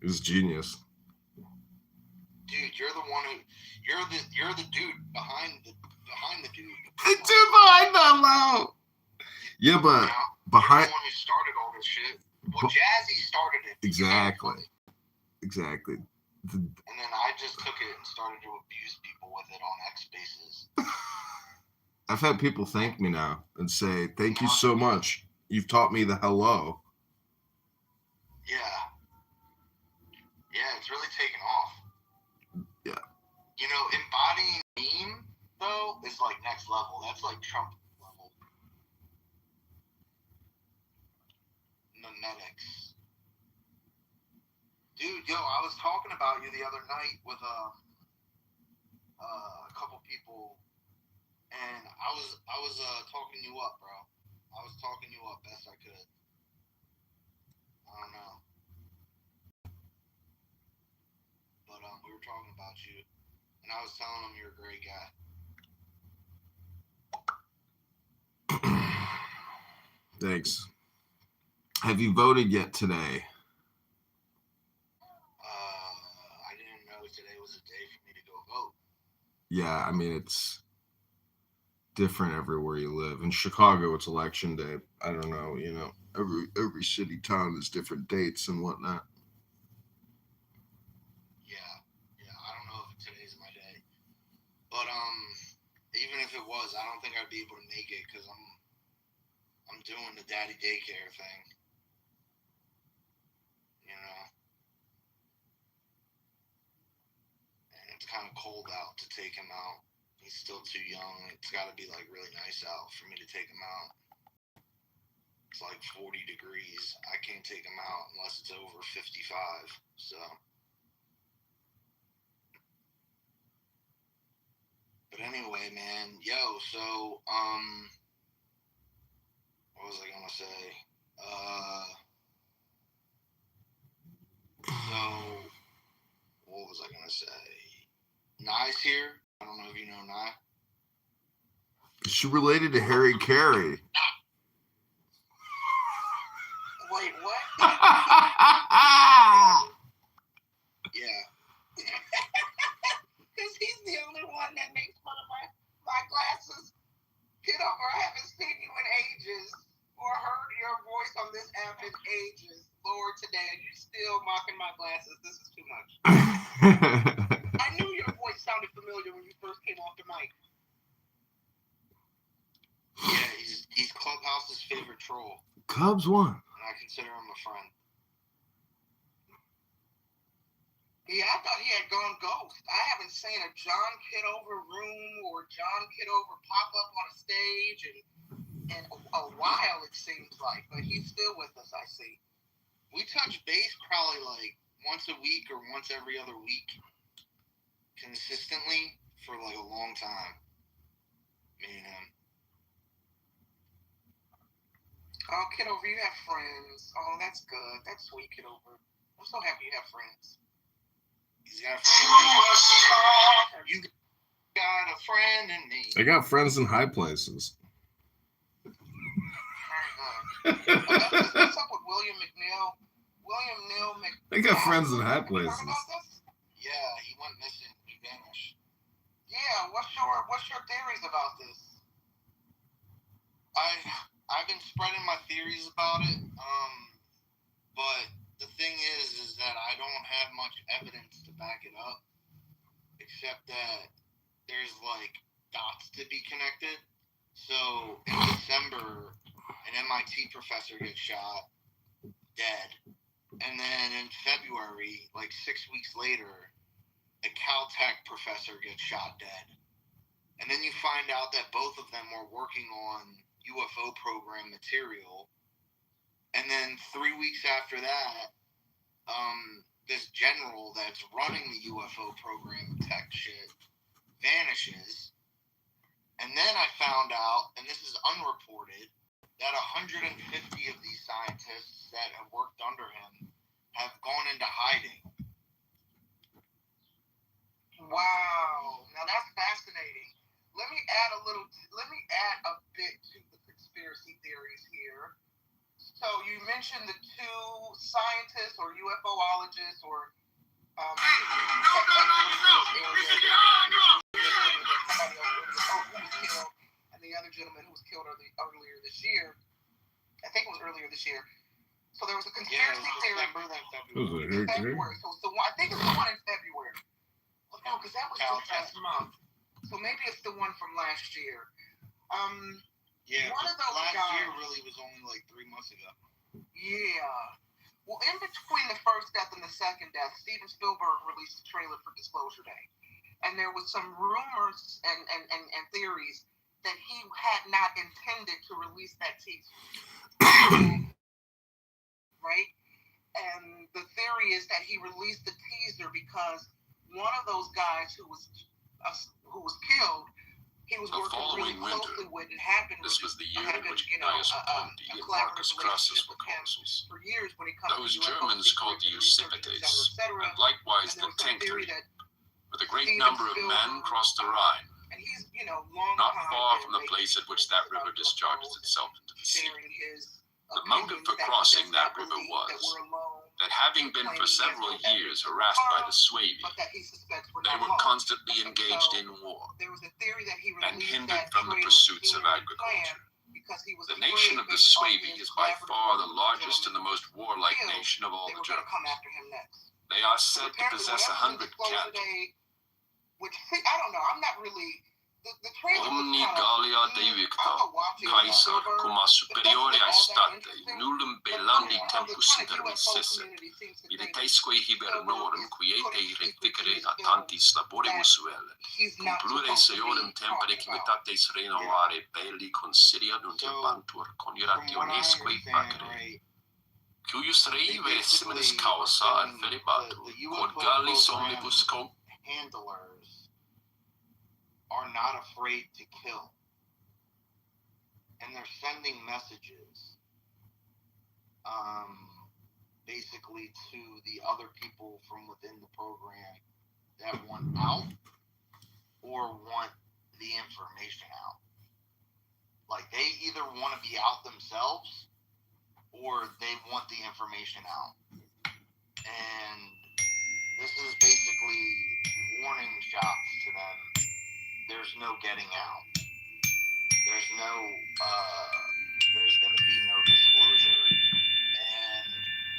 It was genius. Dude, you're the one who you're the dude behind the dude. The dude behind that low. Yeah, but behind you're the one who started all this shit. Well, Jazzy started it. Exactly. And then I just took it and started to abuse people with it on X Spaces. I've had people thank me now and say, "Thank you so much. You've taught me the hello." Yeah. Yeah, it's really taken off. Yeah. You know, embodying meme, though, is like next level. That's like Trump level. Memetics. Dude, yo, I was talking about you the other night with a couple people, and I was talking you up, bro. I was talking you up best I could. I don't know. But we were talking about you, and I was telling them you're a great guy. Thanks. Have you voted yet today? I didn't know today was a day for me to go vote. Yeah, I mean, it's different everywhere you live. In Chicago, it's election day. I don't know, every city, town has different dates and whatnot. Yeah, I don't know if today's my day. But even if it was, I don't think I'd be able to make it because I'm doing the daddy daycare thing. You know. And it's kind of cold out to take him out. He's still too young. It's got to be like really nice out for me to take him out. It's like 40 degrees. I can't take him out unless it's over 55. So. But anyway, man, yo, so, what was I gonna say? So, what was I gonna say? Nye's here. I don't know if you know Nye. Is she related to Harry Carey? Wait, what? Yeah. Because he's the only one that makes fun of my glasses. Kitover, I haven't seen you in ages or heard your voice on this app in ages. Lord, today, are you still mocking my glasses? This is too much. I knew your voice sounded familiar when you first came off the mic. Yeah, he's Clubhouse's favorite troll. Cubs won. And I consider him a friend. Yeah, I thought he had gone ghost. I haven't seen a John Kitover room or John Kitover pop up on a stage in a while, it seems like. But he's still with us, I see. We touch base probably like once a week or once every other week consistently for like a long time. Me and him. Oh, Kitover, you have friends. Oh, that's good. That's sweet, Kitover. I'm so happy you have friends. He's got a friend. You got a friend in me. I got friends in high places. What's up with William McNeil? I got friends in high places. Yeah, he went missing. He vanished. Yeah, what's your theories about this? I've been spreading my theories about it. But the thing is that I don't have much evidence to back it up, except that there's like dots to be connected. So in December, an MIT professor gets shot, dead. And then in February, like 6 weeks later, a Caltech professor gets shot dead. And then you find out that both of them were working on UFO program material. And then 3 weeks after that, this general that's running the UFO program tech shit vanishes. And then I found out, and this is unreported, that 150 of these scientists that have worked under him have gone into hiding. Wow. Now that's fascinating. Let me add a bit to the conspiracy theories here. So So you mentioned the two scientists or UFOologists or no. This is Chicago. somebody else who was killed, and the other gentleman who was killed earlier this year. I think it was earlier this year. So there was a conspiracy theory. February. So I think it's the one in February. Well, no, because that was just last month. So maybe it's the one from last year. Yeah, one of those last guys, year really was only like 3 months ago. Yeah. Well, in between the first death and the second death, Steven Spielberg released a trailer for Disclosure Day. And there was some rumors and theories that he had not intended to release that teaser. Right? And the theory is that he released the teaser because one of those guys who was killed, he was working really closely with and happened. This was the year in which Gaius Ponti and Marcus Crassus were consuls. For years when it comes Those to Germans called the Usipetes, and likewise the Tencteri, with a great number of men crossed the Rhine, and he's, not far from the place at which that river discharges itself into the sea. The motive for crossing that river was that, having been for several years harassed by the Suevi, they were constantly engaged in war and hindered from the pursuits of agriculture. The nation of the Suevi is by far the largest and the most warlike nation of all the Germans. They are said to possess 100 cannon. Which, I don't know, I'm not really... Omni Gallia devicta, Caesar, cumma superiore state, nullum bellandi tempus intermissesse, videtesque hibernorum, quiete reficere a tantis laboribus vel, conclure seorem tempore civitates renovare belli considia nuntebantur conirationesque facere. Cuius rei versimilis causa adferibatur, quod Gallis omnibus handlers are not afraid to kill. And they're sending messages basically to the other people from within the program that want out or want the information out. Like, they either want to be out themselves or they want the information out. And this is basically warning shots to them. There's no getting out. There's going to be no disclosure. And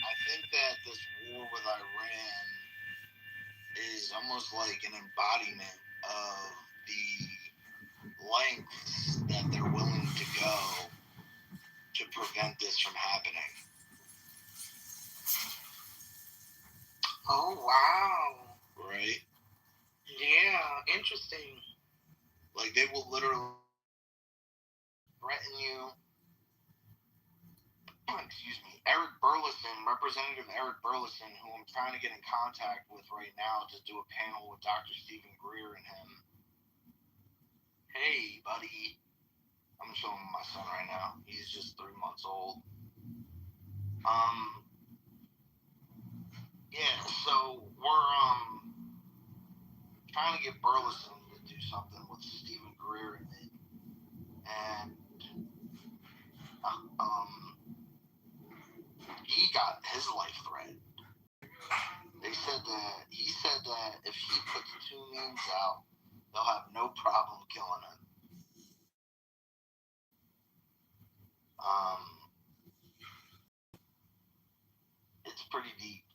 I think that this war with Iran is almost like an embodiment of the lengths that they're willing to go to prevent this from happening. Oh, wow. Right? Yeah, interesting. Like, they will literally threaten you. Excuse me. Representative Eric Burleson, who I'm trying to get in contact with right now to do a panel with Dr. Stephen Greer and him. Hey, buddy. I'm showing my son right now. He's just 3 months old. Yeah, so we're trying to get Burleson to do something with Stephen Greer and me. And he got his life threatened. He said that if he puts 2 names out, they'll have no problem killing him. It's pretty deep.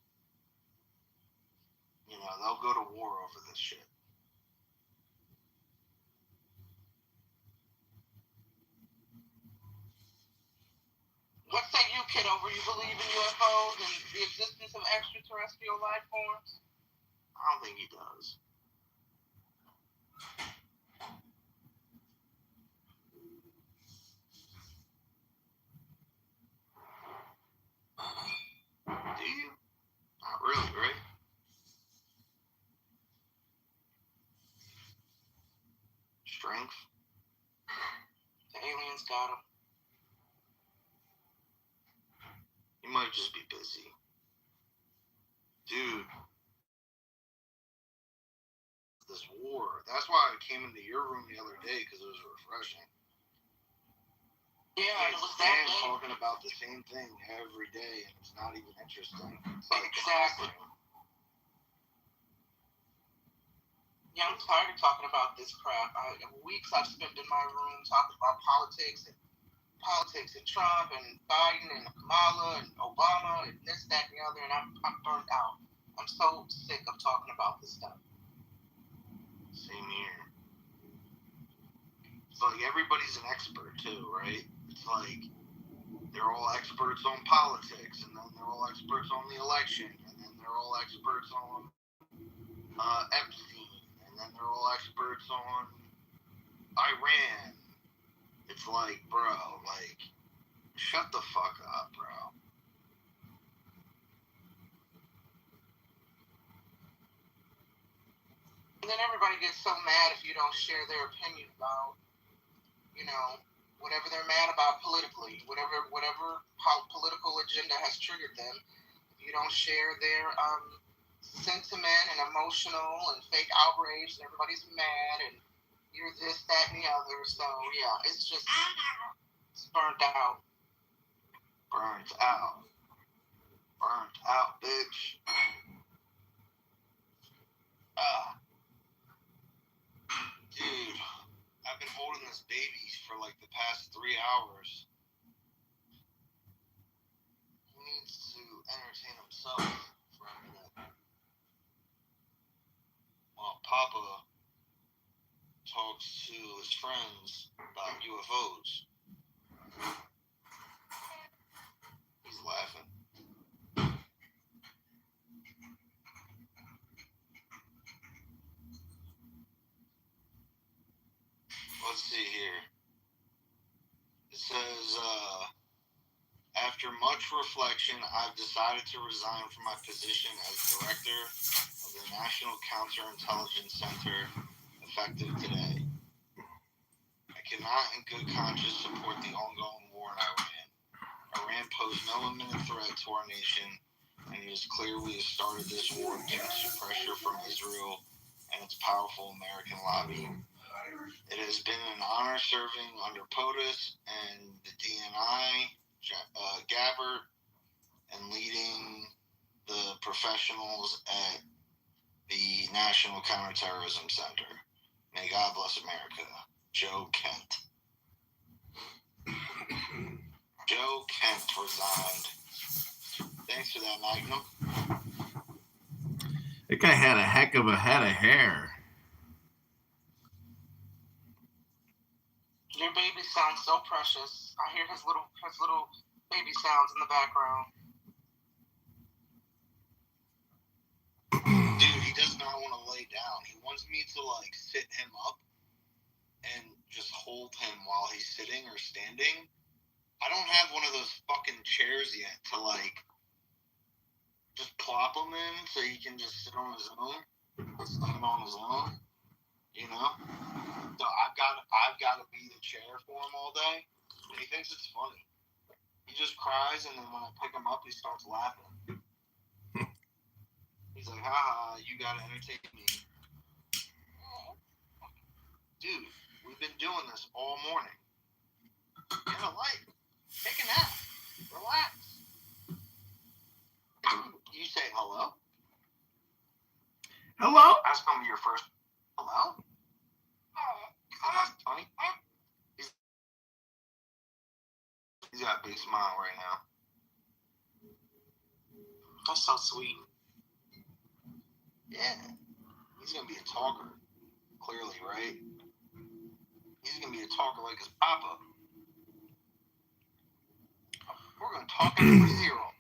They'll go to war over this shit. What say you, Kitover? You believe in UFOs and the existence of extraterrestrial life forms? I don't think he does. Do you? Not really, right? Strength? The aliens got him. He might just be busy. Dude. This war. That's why I came into your room the other day, because it was refreshing. Yeah, it was that day. Talking about the same thing every day, and it's not even interesting. It's like exactly. Yeah, I'm tired of talking about this crap. Weeks I've spent in my room talking about politics and Trump and Biden and Kamala and Obama and this, that, and the other, and I'm burnt out. I'm so sick of talking about this stuff. Same here. It's like everybody's an expert too, right? It's like they're all experts on politics, and then they're all experts on the election, and then they're all experts on Epstein, and then they're all experts on Iran. It's like, bro, like, shut the fuck up, bro. And then everybody gets so mad if you don't share their opinion about, whatever they're mad about politically, whatever political agenda has triggered them. If you don't share their sentiment and emotional and fake outrage, and everybody's mad and you're this, that, and the other. So yeah, it's burnt out. Burnt out. Burnt out, bitch. Dude, I've been holding this baby for like the past 3 hours. He needs to entertain himself for a minute. While Papa talks to his friends about UFOs. He's laughing. Let's see here. It says, after much reflection, I've decided to resign from my position as director of the National Counterintelligence Center, effective today. I cannot in good conscience support the ongoing war in Iran. Iran posed no imminent threat to our nation, and it is clear we have started this war due to pressure from Israel and its powerful American lobby. It has been an honor serving under POTUS and the DNI, Gabbard, and leading the professionals at the National Counterterrorism Center. May God bless America. Joe Kent. Joe Kent resigned. Thanks for that, Magnum. That guy had a heck of a head of hair. Your baby sounds so precious. I hear his little baby sounds in the background. Dude, he does not want to lay down. He wants me to like sit him up and just hold him while he's sitting or standing. I don't have one of those fucking chairs yet to like just plop him in so he can just sit on his own, stand on his own, So I've got to be the chair for him all day, and he thinks it's funny. He just cries, and then when I pick him up, he starts laughing. He's like, haha, you gotta entertain me. Dude, we've been doing this all morning. Get a light. Take a nap. Relax. You say hello? Hello? That's gonna be your first hello? That's funny. He's got a big smile right now. That's so sweet. Yeah. He's gonna be a talker. Clearly, right? He's gonna be a talker like his papa. We're gonna talk him for zero.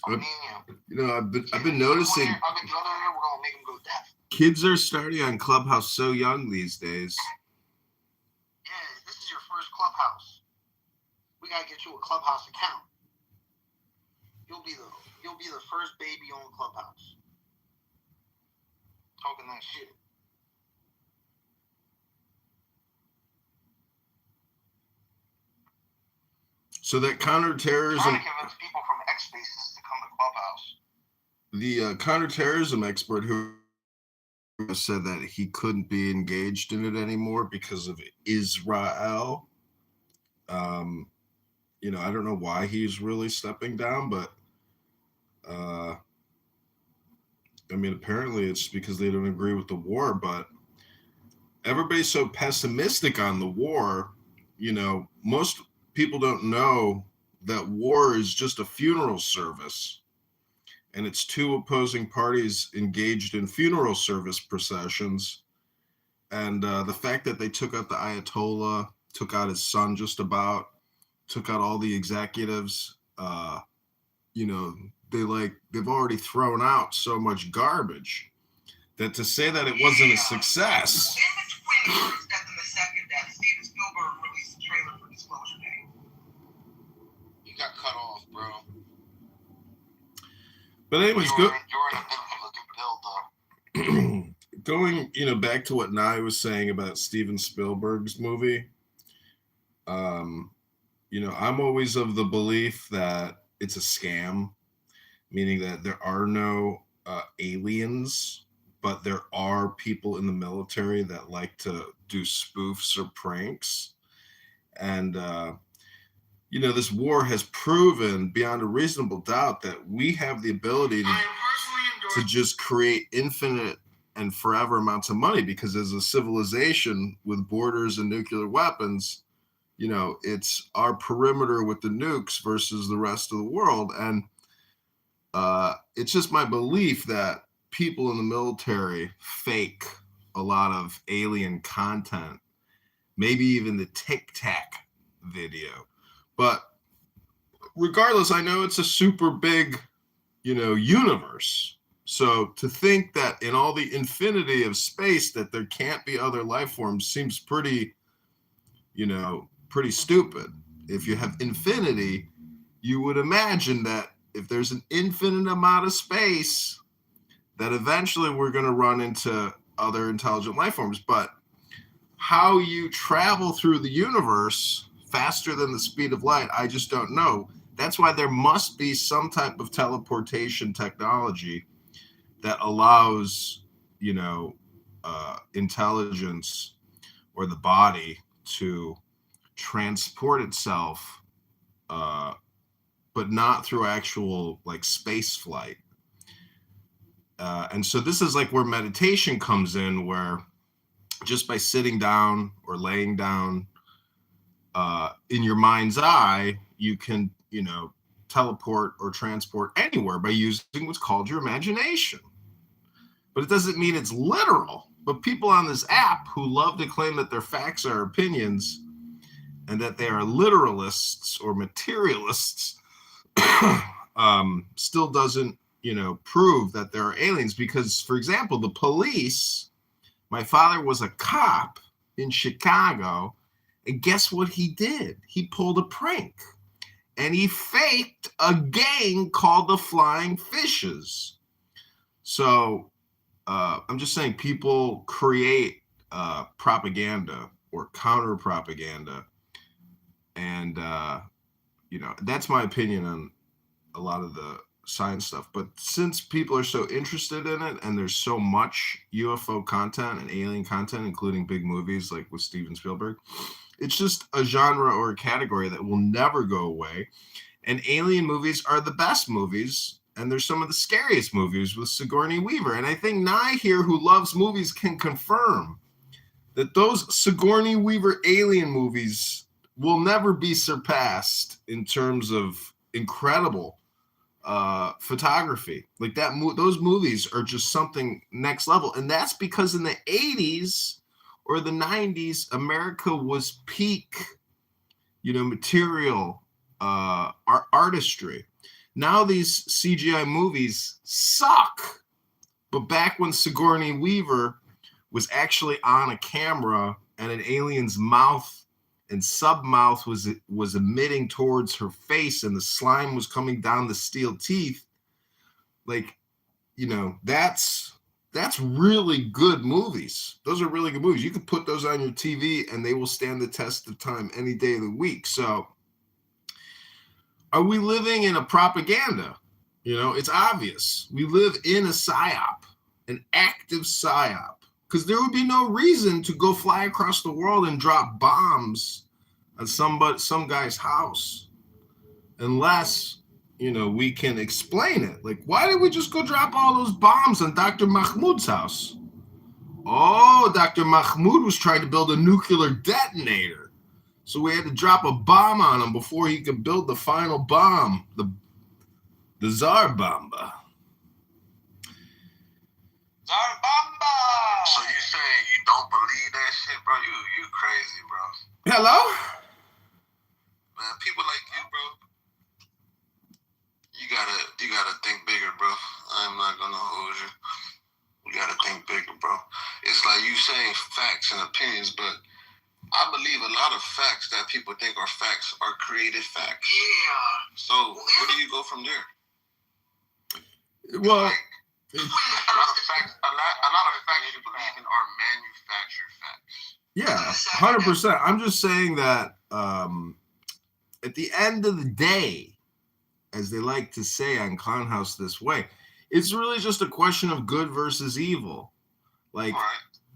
I've been noticing. I'll get the other ear. We're gonna make him go deaf. Kids are starting on Clubhouse so young these days. Yeah, this is your first Clubhouse. We gotta get you a Clubhouse account. You'll be the first baby on Clubhouse. Talking that shit. So that counterterrorism. Trying to convince people from X Spaces to come to Clubhouse. The counterterrorism expert who said that he couldn't be engaged in it anymore because of Israel. I don't know why he's really stepping down, but I mean, apparently it's because they don't agree with the war, but everybody's so pessimistic on the war. Most people don't know that war is just a funeral service, and it's two opposing parties engaged in funeral service processions. And the fact that they took out the Ayatollah, took out his son just about, took out all the executives, they've already thrown out so much garbage that to say that it wasn't a success. In between the first death and the second death, Steven Spielberg released a trailer for Disclosure Day. You got cut off, bro. But anyways, You're in a bit of a good build, though. Going, back to what Nye was saying about Steven Spielberg's movie. I'm always of the belief that it's a scam, meaning that there are no aliens, but there are people in the military that like to do spoofs or pranks. And, this war has proven beyond a reasonable doubt that we have the ability to just create infinite and forever amounts of money, because as a civilization with borders and nuclear weapons, it's our perimeter with the nukes versus the rest of the world. And it's just my belief that people in the military fake a lot of alien content, maybe even the Tic Tac video. But regardless, I know it's a super big, universe. So to think that in all the infinity of space that there can't be other life forms seems pretty stupid. If you have infinity, you would imagine that if there's an infinite amount of space, that eventually we're going to run into other intelligent life forms. But how you travel through the universe faster than the speed of light, I just don't know. That's why there must be some type of teleportation technology that allows, intelligence or the body to transport itself, but not through actual space flight. And so this is where meditation comes in, where just by sitting down or laying down in your mind's eye, you can, teleport or transport anywhere by using what's called your imagination. But it doesn't mean it's literal. But people on this app who love to claim that their facts are opinions and that they are literalists or materialists still doesn't, prove that there are aliens. Because, for example, the police, my father was a cop in Chicago, and guess what he did? He pulled a prank, and he faked a gang called the Flying Fishes. So I'm just saying, people create propaganda or counter propaganda. And, that's my opinion on a lot of the science stuff. But since people are so interested in it, and there's so much UFO content and alien content, including big movies like with Steven Spielberg, it's just a genre or a category that will never go away. And alien movies are the best movies. And there's some of the scariest movies with Sigourney Weaver. And I think Nye here, who loves movies, can confirm that those Sigourney Weaver alien movies will never be surpassed in terms of incredible photography. Those movies are just something next level. And that's because in the 80s or the 90s, America was peak, material artistry. Now these CGI movies suck. But back when Sigourney Weaver was actually on a camera and an alien's mouth and submouth was emitting towards her face, and the slime was coming down the steel teeth, that's really good movies. Those are really good movies. You can put those on your TV and they will stand the test of time any day of the week. So are we living in a propaganda? It's obvious. We live in a psyop, an active psyop, because there would be no reason to go fly across the world and drop bombs on some guy's house. unless, we can explain it. Like, why did we just go drop all those bombs on Dr. Mahmoud's house? Oh, Dr. Mahmoud was trying to build a nuclear detonator. So we had to drop a bomb on him before he could build the final bomb, the Tsar Bomba. Tsar Bomba! So you saying you don't believe that shit, bro? You crazy, bro. Hello? Man, people like you, bro. You gotta think bigger, bro. I'm not gonna hold you. You gotta think bigger, bro. It's like you saying facts and opinions, but I believe a lot of facts that people think are facts are created facts. Yeah. So where do you go from there? Well, like, a lot of facts you believe in are manufactured facts. Yeah, 100%. I'm just saying that at the end of the day, as they like to say on Clown House This Way, it's really just a question of good versus evil. Like,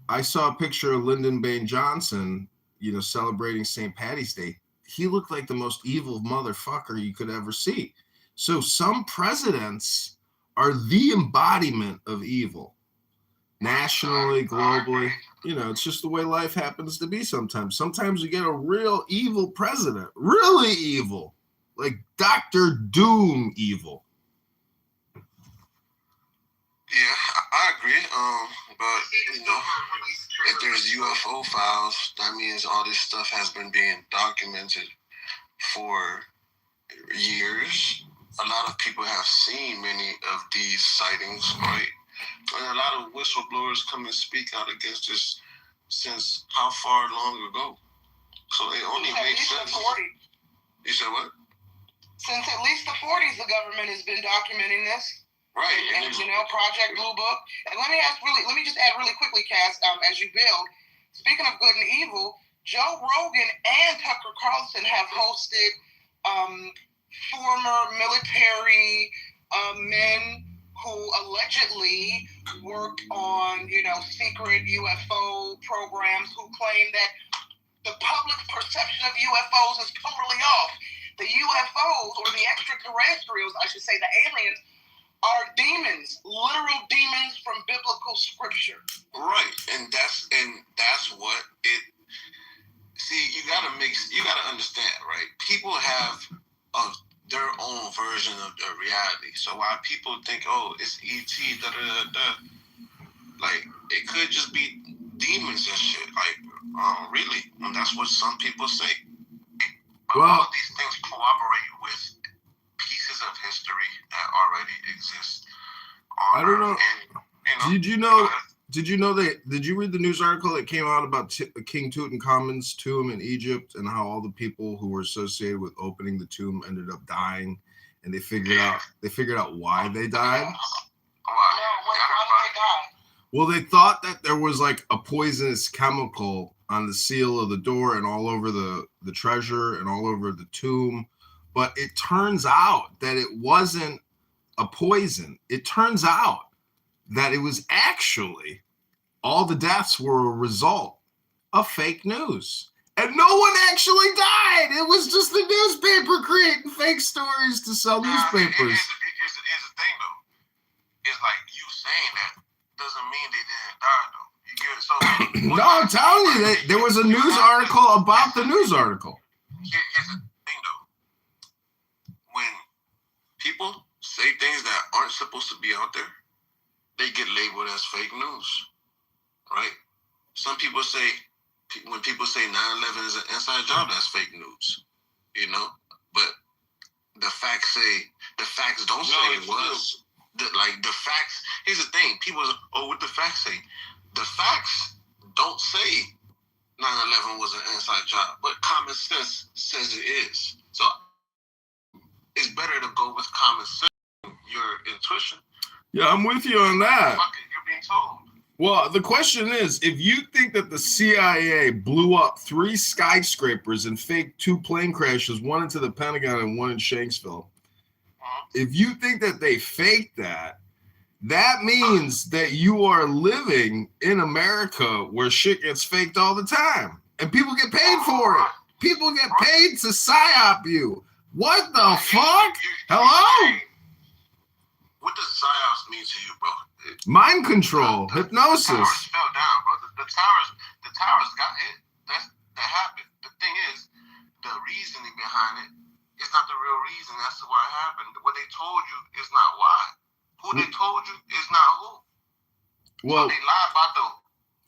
I saw a picture of Lyndon Baines Johnson, celebrating St. Paddy's Day. He looked like the most evil motherfucker you could ever see. So some presidents are the embodiment of evil. Nationally, globally, it's just the way life happens to be sometimes. Sometimes you get a real evil president, really evil, like Dr. Doom evil. Yeah, I agree. But if there's UFO files, that means all this stuff has been being documented for years. A lot of people have seen many of these sightings, right? And a lot of whistleblowers come and speak out against this since how far long ago? So it only makes sense. You said what? Since at least the 40s, the government has been documenting this. Right. And Project Blue Book. And let me just add really quickly, Cass, as you build, speaking of good and evil, Joe Rogan and Tucker Carlson have hosted former military men who allegedly worked on, secret UFO programs, who claim that the public perception of UFOs is totally off. The UFOs, or the extraterrestrials, I should say, the aliens, are demons, literal demons from biblical scripture. Right, and that's what it. See, you gotta understand, right? People have their own version of the reality. So while people think, oh, it's ET, like it could just be demons and shit. Like, really, and that's what some people say. But all of these things corroborate with pieces of history that already exist. I don't know. Did you read the news article that came out about King Tutankhamun's tomb in Egypt, and how all the people who were associated with opening the tomb ended up dying, and they figured out why they died? Well, they thought that there was like a poisonous chemical on the seal of the door and all over the treasure and all over the tomb. But it turns out that it wasn't a poison. It turns out that it was actually, all the deaths were a result of fake news. And no one actually died. It was just the newspaper creating fake stories to sell newspapers. Here's the thing, though. It's like you saying that doesn't mean they didn't die, though. You get it? So, no, I'm telling you, there was a news article about the news article. Here's the thing, though. When people say things that aren't supposed to be out there, they get labeled as fake news, right? Some people say, when people say 9/11 is an inside job, that's fake news, But the facts don't say it was. The facts, here's the thing. People say, what the facts say? The facts don't say 9/11 was an inside job, but common sense says it is. So it's better to go with common sense, your intuition. Yeah, I'm with you on that. Fuck it, you're being told. Well, the question is, if you think that the CIA blew up 3 skyscrapers and faked 2 plane crashes, one into the Pentagon and one in Shanksville, if you think that they faked that, that means that you are living in America where shit gets faked all the time. And people get paid for it. People get paid to psyop you. What the fuck? Hello? What does psyops mean to you, bro? Mind control, hypnosis. The towers fell down, bro. The towers got hit. That happened. The thing is, the reasoning behind it is not the real reason. That's why it happened. What they told you is not why. Who they told you is not who. Well, so they lie about the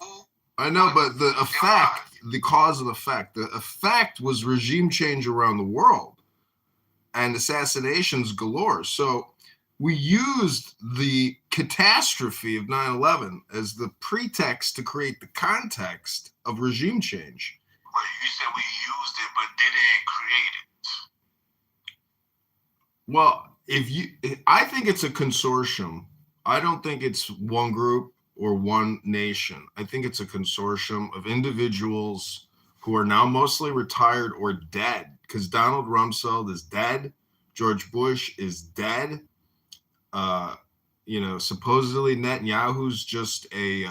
who. I know, but the effect, the cause of effect, the effect was regime change around the world and assassinations galore. So we used the catastrophe of 9/11 as the pretext to create the context of regime change. But you said we used it, but they didn't create it. Well, I think it's a consortium. I don't think it's one group or one nation. I think it's a consortium of individuals who are now mostly retired or dead, because Donald Rumsfeld is dead. George Bush is dead. Supposedly Netanyahu's just a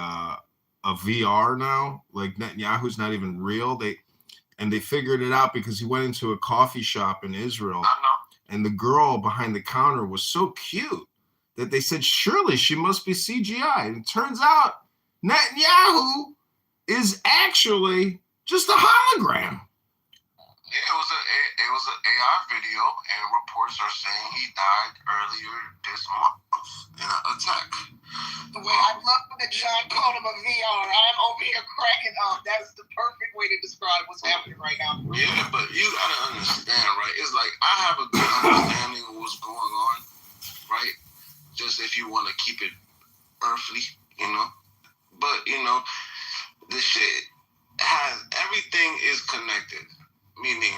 VR now. Like Netanyahu's not even real. They figured it out because he went into a coffee shop in Israel, and the girl behind the counter was so cute that they said, surely she must be CGI. And it turns out Netanyahu is actually just a hologram. Yeah, it was an AI video, and reports are saying he died earlier this month in an attack. Well, I love that John called him a VR. I'm over here cracking up. That is the perfect way to describe what's happening right now. Yeah, but you gotta understand, right? It's like I have a good understanding of what's going on, right? Just if you want to keep it earthly, But this shit everything is connected. Meaning,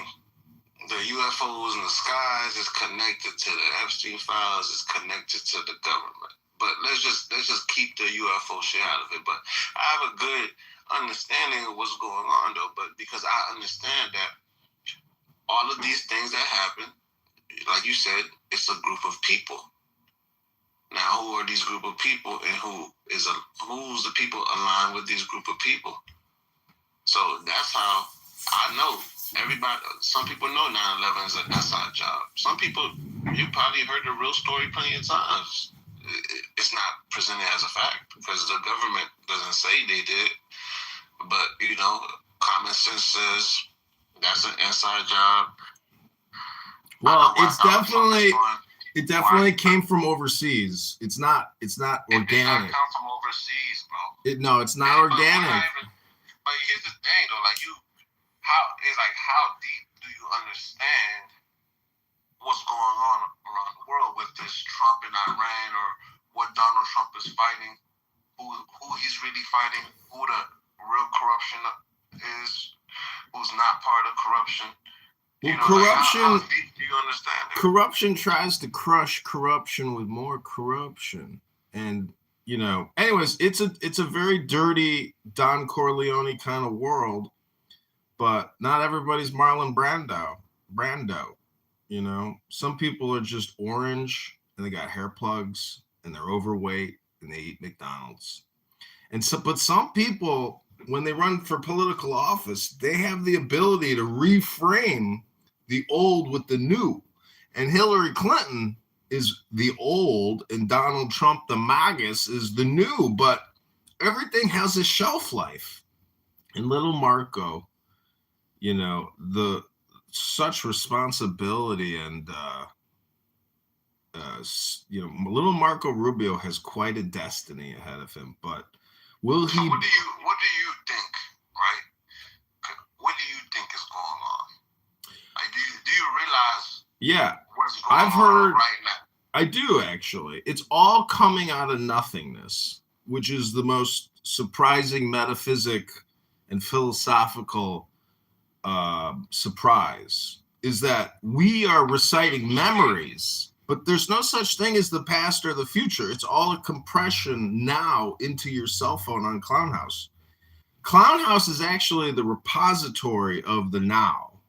the UFOs in the skies is connected to the Epstein files, is connected to the government. But let's just keep the UFO shit out of it. But I have a good understanding of what's going on, though. But because I understand that all of these things that happen, like you said, it's a group of people. Now, who are these group of people, and who's the people aligned with these group of people? So that's how I know. Everybody, some people know 9/11 is an inside job. Some people, you probably heard the real story plenty of times. It's not presented as a fact because the government doesn't say they did. But, common sense says that's an inside job. Well, it definitely came from overseas. It's not organic. It did not come from overseas, bro. It's not organic. But here's the thing, though, how deep do you understand what's going on around the world with this Trump in Iran, or what Donald Trump is fighting, who he's really fighting, who the real corruption is, who's not part of corruption? Well, corruption. How deep do you understand that? Corruption tries to crush corruption with more corruption, and anyways, it's a very dirty Don Corleone kind of world. But not everybody's Marlon Brando. Some people are just orange and they got hair plugs and they're overweight and they eat McDonald's. But some people, when they run for political office, they have the ability to reframe the old with the new. And Hillary Clinton is the old, and Donald Trump, the magus, is the new. But everything has a shelf life. And little Marco, such responsibility, and little Marco Rubio has quite a destiny ahead of him. But will he? So what do you think, right? What do you think is going on? Like, do you realize? Yeah, what's going I've heard. On right now? I do actually. It's all coming out of nothingness, which is the most surprising metaphysic and philosophical surprise, is that we are reciting memories, but there's no such thing as the past or the future. It's all a compression now into your cell phone on Clownhouse. Clownhouse is actually the repository of the now.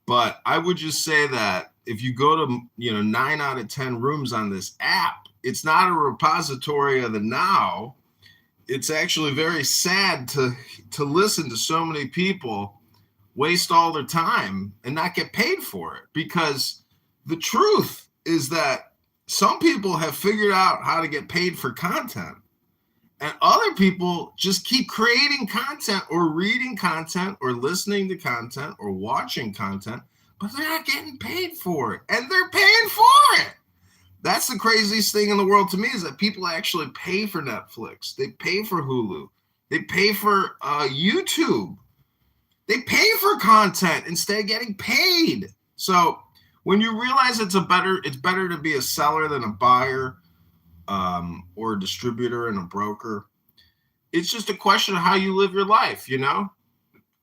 But I would just say that if you go to 9 out of 10 rooms on this app, it's not a repository of the now. It's actually very sad to listen to so many people waste all their time and not get paid for it. Because the truth is that some people have figured out how to get paid for content, and other people just keep creating content or reading content or listening to content or watching content, but they're not getting paid for it, and they're paying for it. That's the craziest thing in the world to me, is that people actually pay for Netflix. They pay for Hulu. They pay for YouTube. They pay for content instead of getting paid. So when you realize it's better to be a seller than a buyer, or a distributor and a broker, it's just a question of how you live your life, you know?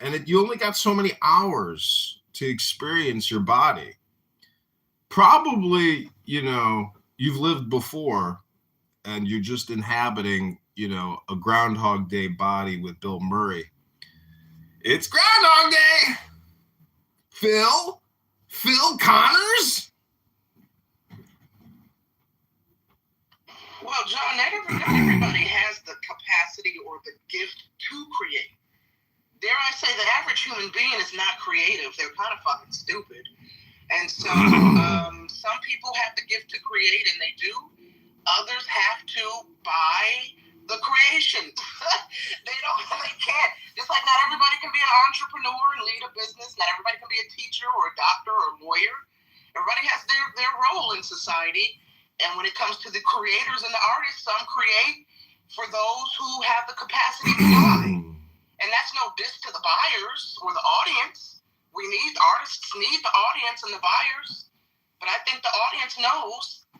And you only got so many hours to experience your body. Probably, you know, you've lived before and you're just inhabiting, you know, a Groundhog Day body with Bill Murray. It's Groundhog Day! Phil Connors? Well, John, not everybody has the capacity or the gift to create. Dare I say, the average human being is not creative. They're kind of fucking stupid. And so some people have the gift to create, and they do. Others have to buy the creation. They can't. Just like not everybody can be an entrepreneur and lead a business. Not everybody can be a teacher or a doctor or a lawyer. Everybody has their role in society. And when it comes to the creators and the artists, some create for those who have the capacity to buy. And that's no diss to the buyers or the audience. Artists need the audience and the buyers. But I think the audience knows,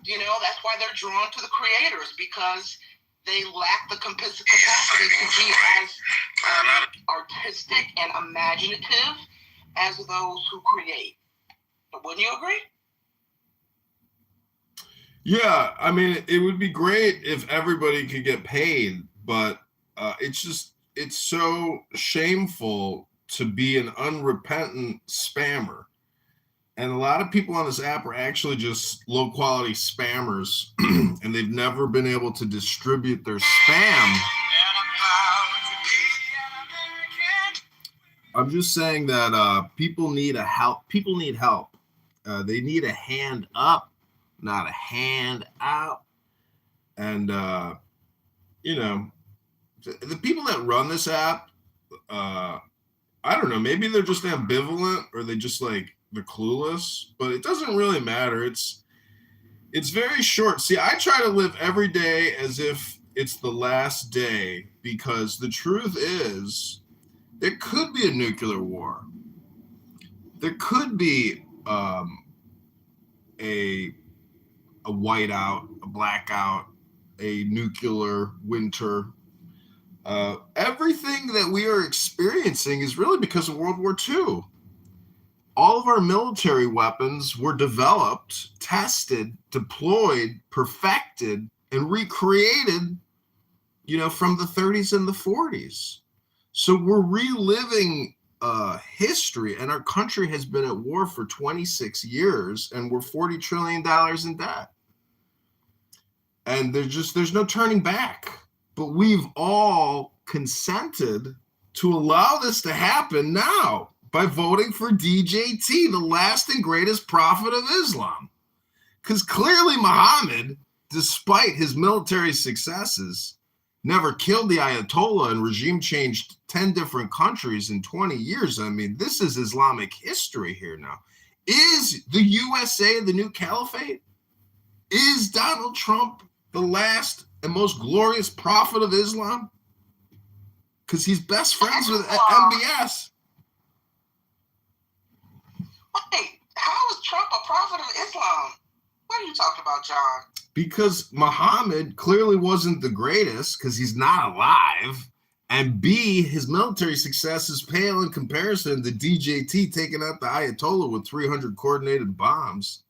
you know, that's why they're drawn to the creators, because they lack the capacity to be as artistic and imaginative as those who create. Wouldn't you agree? Yeah, I mean, it would be great if everybody could get paid, but it's so shameful to be an unrepentant spammer. And a lot of people on this app are actually just low-quality spammers, and they've never been able to distribute their spam. I'm just saying that people need help. People need help. They need a hand up, not a hand out. And, you know, the people that run this app, I don't know, maybe they're just ambivalent, or they just like, they're clueless, but it doesn't really matter. It's very short. See, I try to live every day as if it's the last day, because the truth is there could be a nuclear war. There could be a whiteout, a blackout, a nuclear winter. Everything that we are experiencing is really because of World War II. All of our military weapons were developed, tested, deployed, perfected, and recreated, you know, from the 30s and the 40s. So we're reliving history, and our country has been at war for 26 years, and we're $40 trillion in debt. And there's no turning back. But we've all consented to allow this to happen now by voting for DJT, the last and greatest prophet of Islam. Because clearly Muhammad, despite his military successes, never killed the Ayatollah and regime changed 10 different countries in 20 years. I mean, this is Islamic history here now. Is the USA the new caliphate? Is Donald Trump the last and most glorious prophet of Islam? Because he's best friends with MBS. Wait, how is Trump a prophet of Islam? What are you talking about, John? Because Muhammad clearly wasn't the greatest, because he's not alive. And B, his military successes pale in comparison to DJT taking out the Ayatollah with 300 coordinated bombs.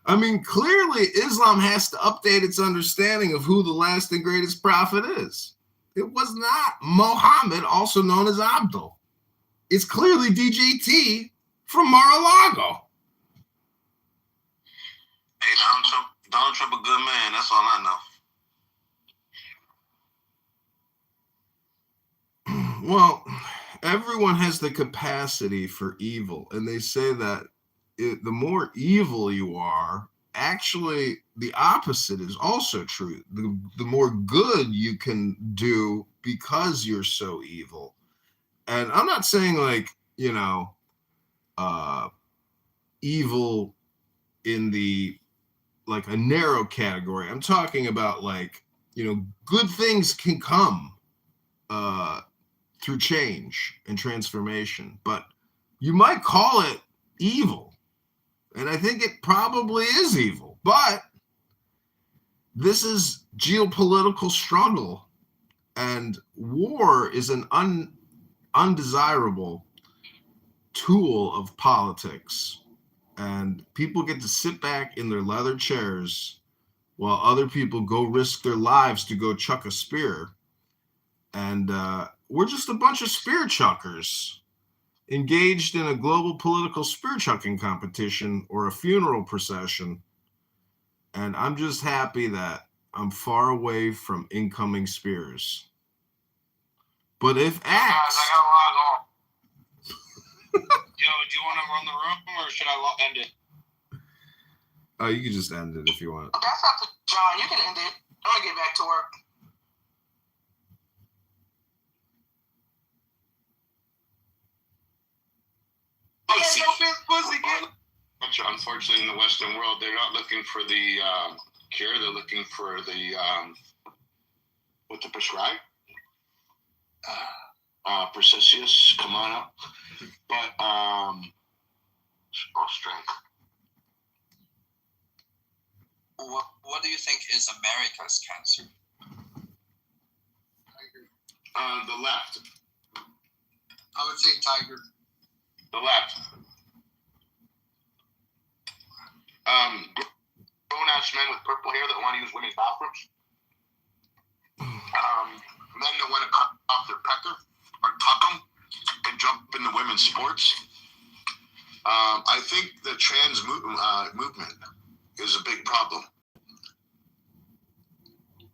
I mean, clearly Islam has to update its understanding of who the last and greatest prophet is. It was not Muhammad, also known as Abdul. It's clearly DJT from Mar-a-Lago. Hey, Donald Trump a good man. That's all I know. Well, everyone has the capacity for evil, and they say that the more evil you are, actually the opposite is also true. The more good you can do because you're so evil. And I'm not saying like, evil in the like a narrow category. I'm talking about like, good things can come through change and transformation, but you might call it evil. And I think it probably is evil, but this is geopolitical struggle, and war is an undesirable tool of politics. And people get to sit back in their leather chairs while other people go risk their lives to go chuck a spear. And we're just a bunch of spear chuckers engaged in a global political spear chucking competition or a funeral procession. And I'm just happy that I'm far away from incoming spears. But if asked... I got a lot on. Yo, do you want to run the room or should I end it? Oh, you can just end it if you want. That's up to John. You can end it. I'm going to get back to work. Unfortunately, in the Western world, they're not looking for the cure. They're looking for the what to prescribe. Perseus, come on up. But strength. What do you think is America's cancer? The left. I would say tiger. The left. Grown-ass men with purple hair that want to use women's bathrooms. Men that want to cut off their pecker or tuck them and jump into women's sports. I think the trans movement is a big problem.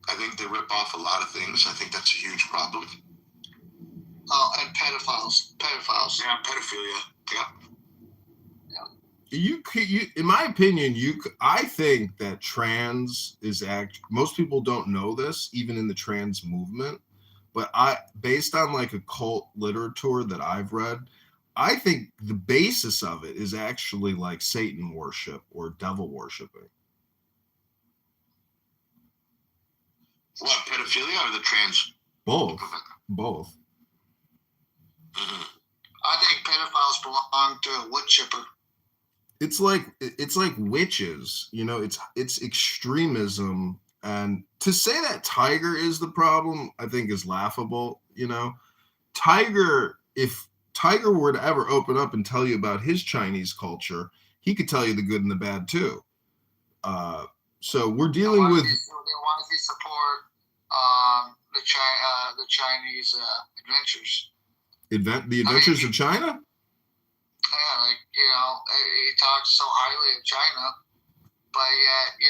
I think they rip off a lot of things. I think that's a huge problem. Oh, and pedophiles. Yeah, pedophilia. Yeah. You in my opinion, I think that trans is most people don't know this, even in the trans movement, but based on like a cult literature that I've read, I think the basis of it is actually like Satan worship or devil worshiping. What, pedophilia or the trans? Both. Mm-hmm. I think pedophiles belong to a wood chipper. It's like witches, it's extremism. And to say that Tiger is the problem, I think is laughable. Tiger, if Tiger were to ever open up and tell you about his Chinese culture, he could tell you the good and the bad too. So we're dealing with. Why does he support the Chinese adventures? The adventures of China? Yeah, he talks so highly of China, but yet,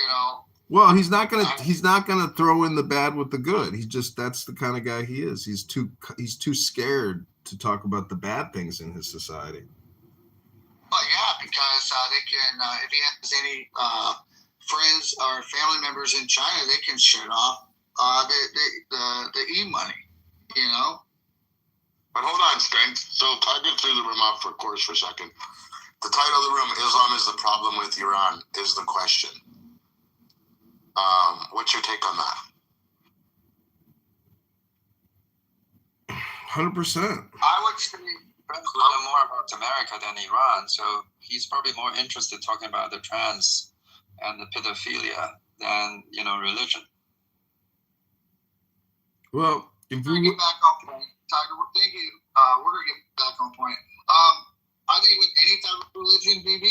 Well, he's not gonna throw in the bad with the good. That's the kind of guy he is. He's too scared to talk about the bad things in his society. Well, yeah, because they can, if he has any friends or family members in China, they can shut off the e-money, But hold on, Strength. So Tiger threw the room out for course for a second. The title of the room, Islam is the problem with Iran, is the question. What's your take on that? 100%. I would say Perhaps know more about America than Iran, so he's probably more interested talking about the trans and the pedophilia than religion. Well, if we get back on point, Tiger, thank you. We're gonna get back on point. I think with any type of religion, BB,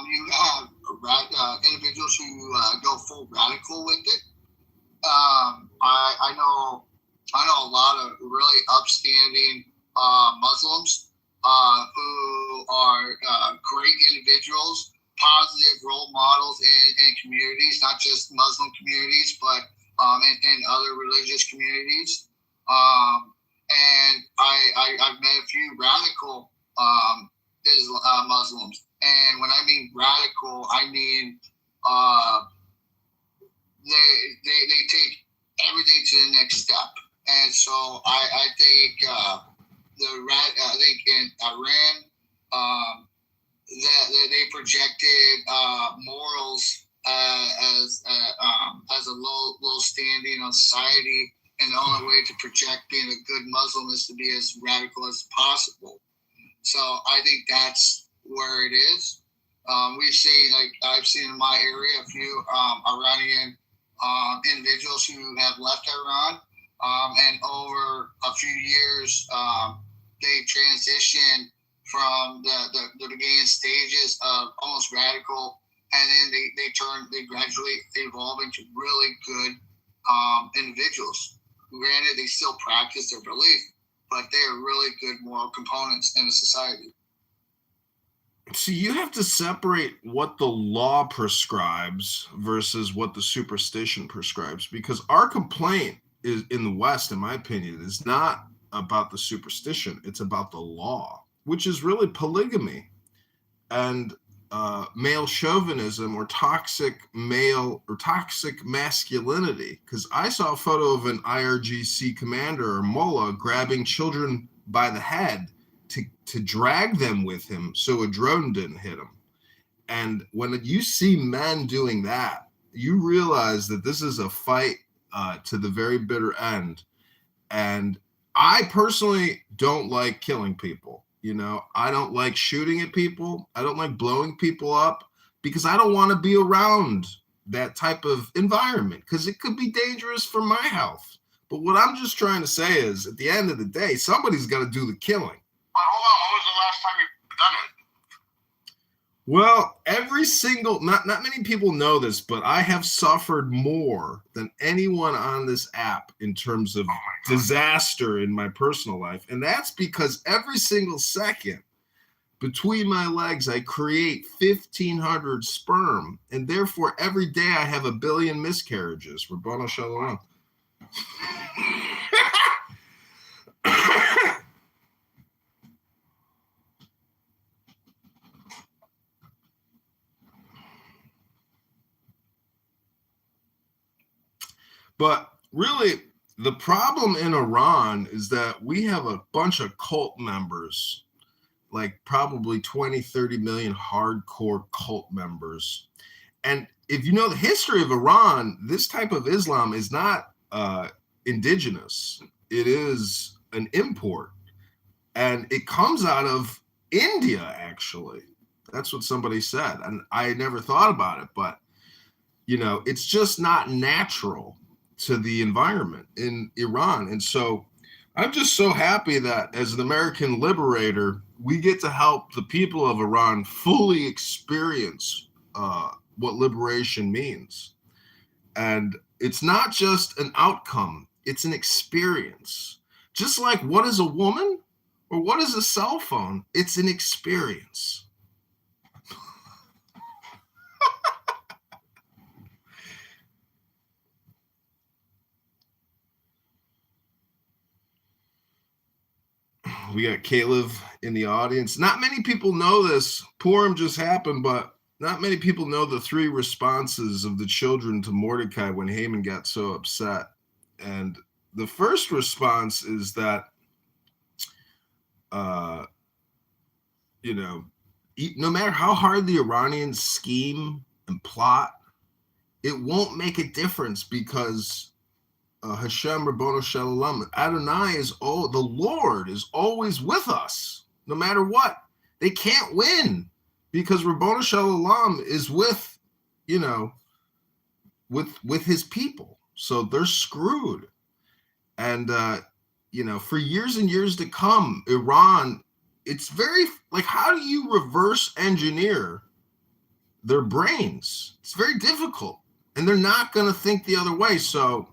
you have individuals who go full radical with it. I know a lot of really upstanding Muslims who are great individuals, positive role models in communities, not just Muslim communities, but in other religious communities. and I've met a few radical Muslims, and when I mean radical, I mean they take everything to the next step, and so I think I think in Iran that they projected morals as a low standing on society, and the only way to project being a good Muslim is to be as radical as possible. So I think that's where it is. We've seen, like I've seen in my area, a few Iranian individuals who have left Iran, and over a few years, they transitioned from the beginning stages of almost radical, and then they gradually evolve into really good individuals. Granted, they still practice their belief, but they are really good moral components in a society. So you have to separate what the law prescribes versus what the superstition prescribes, because our complaint is in the West, in my opinion, is not about the superstition. It's about the law, which is really polygamy and male chauvinism, or toxic male or toxic masculinity. Because I saw a photo of an IRGC commander or mullah grabbing children by the head to drag them with him so a drone didn't hit them. And when you see men doing that, you realize that this is a fight to the very bitter end. And I personally don't like killing people. You know, I don't like shooting at people. I don't like blowing people up, because I don't want to be around that type of environment, because it could be dangerous for my health. But what I'm just trying to say is, at the end of the day, somebody's got to do the killing. But hold on, when was the last time you've done it? Well, not many people know this, but I have suffered more than anyone on this app in terms of disaster in my personal life. And that's because every single second between my legs, I create 1,500 sperm. And therefore, every day I have 1 billion miscarriages. Rabbana Shalom. But really, the problem in Iran is that we have a bunch of cult members, like probably 20, 30 million hardcore cult members. And if you know the history of Iran, this type of Islam is not indigenous. It is an import. And it comes out of India, actually. That's what somebody said. And I never thought about it, but, you know, it's just not natural to the environment in Iran. And so I'm just so happy that as an American liberator, we get to help the people of Iran fully experience what liberation means. And it's not just an outcome, it's an experience. Just like what is a woman or what is a cell phone? It's an experience. We got Caleb in the audience. Not many people know this. Purim just happened, but not many people know the 3 responses of the children to Mordecai when Haman got so upset. And the first response is that, you know, no matter how hard the Iranians scheme and plot, it won't make a difference, because Hashem Rabbono Shalom, Adonai is the Lord is always with us, no matter what. They can't win, because Rabbono Shalom is with, you know, with his people. So they're screwed. And, you know, for years and years to come, Iran, it's very, like, how do you reverse engineer their brains? It's very difficult. And they're not going to think the other way. So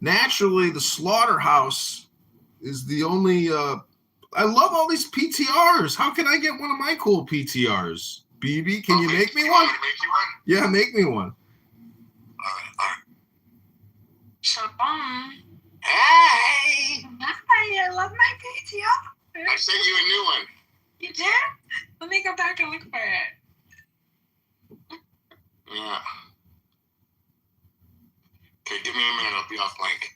naturally, the slaughterhouse is the only. I love all these PTRs. How can I get one of my cool PTRs? BB, can you make me one? Yeah, make me one. Shalom. Hey! Hi, sent you a new one. You did? Let me go back and look for it. Yeah. Okay, give me a minute. I'll be off mic.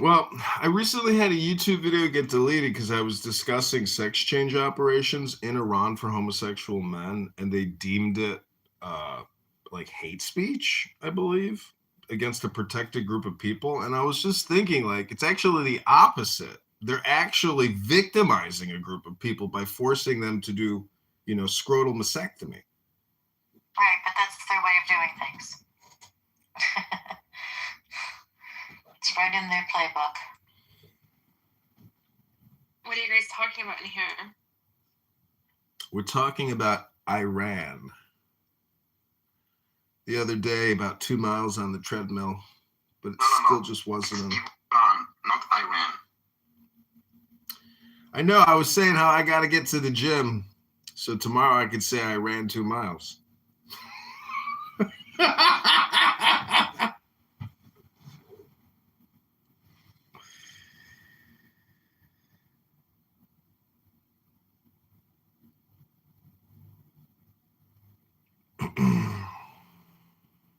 Well, I recently had a YouTube video get deleted because I was discussing sex change operations in Iran for homosexual men, and they deemed it like hate speech, I believe, against a protected group of people. And I was just thinking, like, it's actually the opposite. They're actually victimizing a group of people by forcing them to do, scrotal mastectomy. Right, but that's their way of doing things. It's right in their playbook. What are you guys talking about in here? We're talking about Iran. The other day, about 2 miles on the treadmill, but it still just wasn't. Iran, not Iran. I know, I was saying how I got to get to the gym, so tomorrow I could say I ran 2 miles.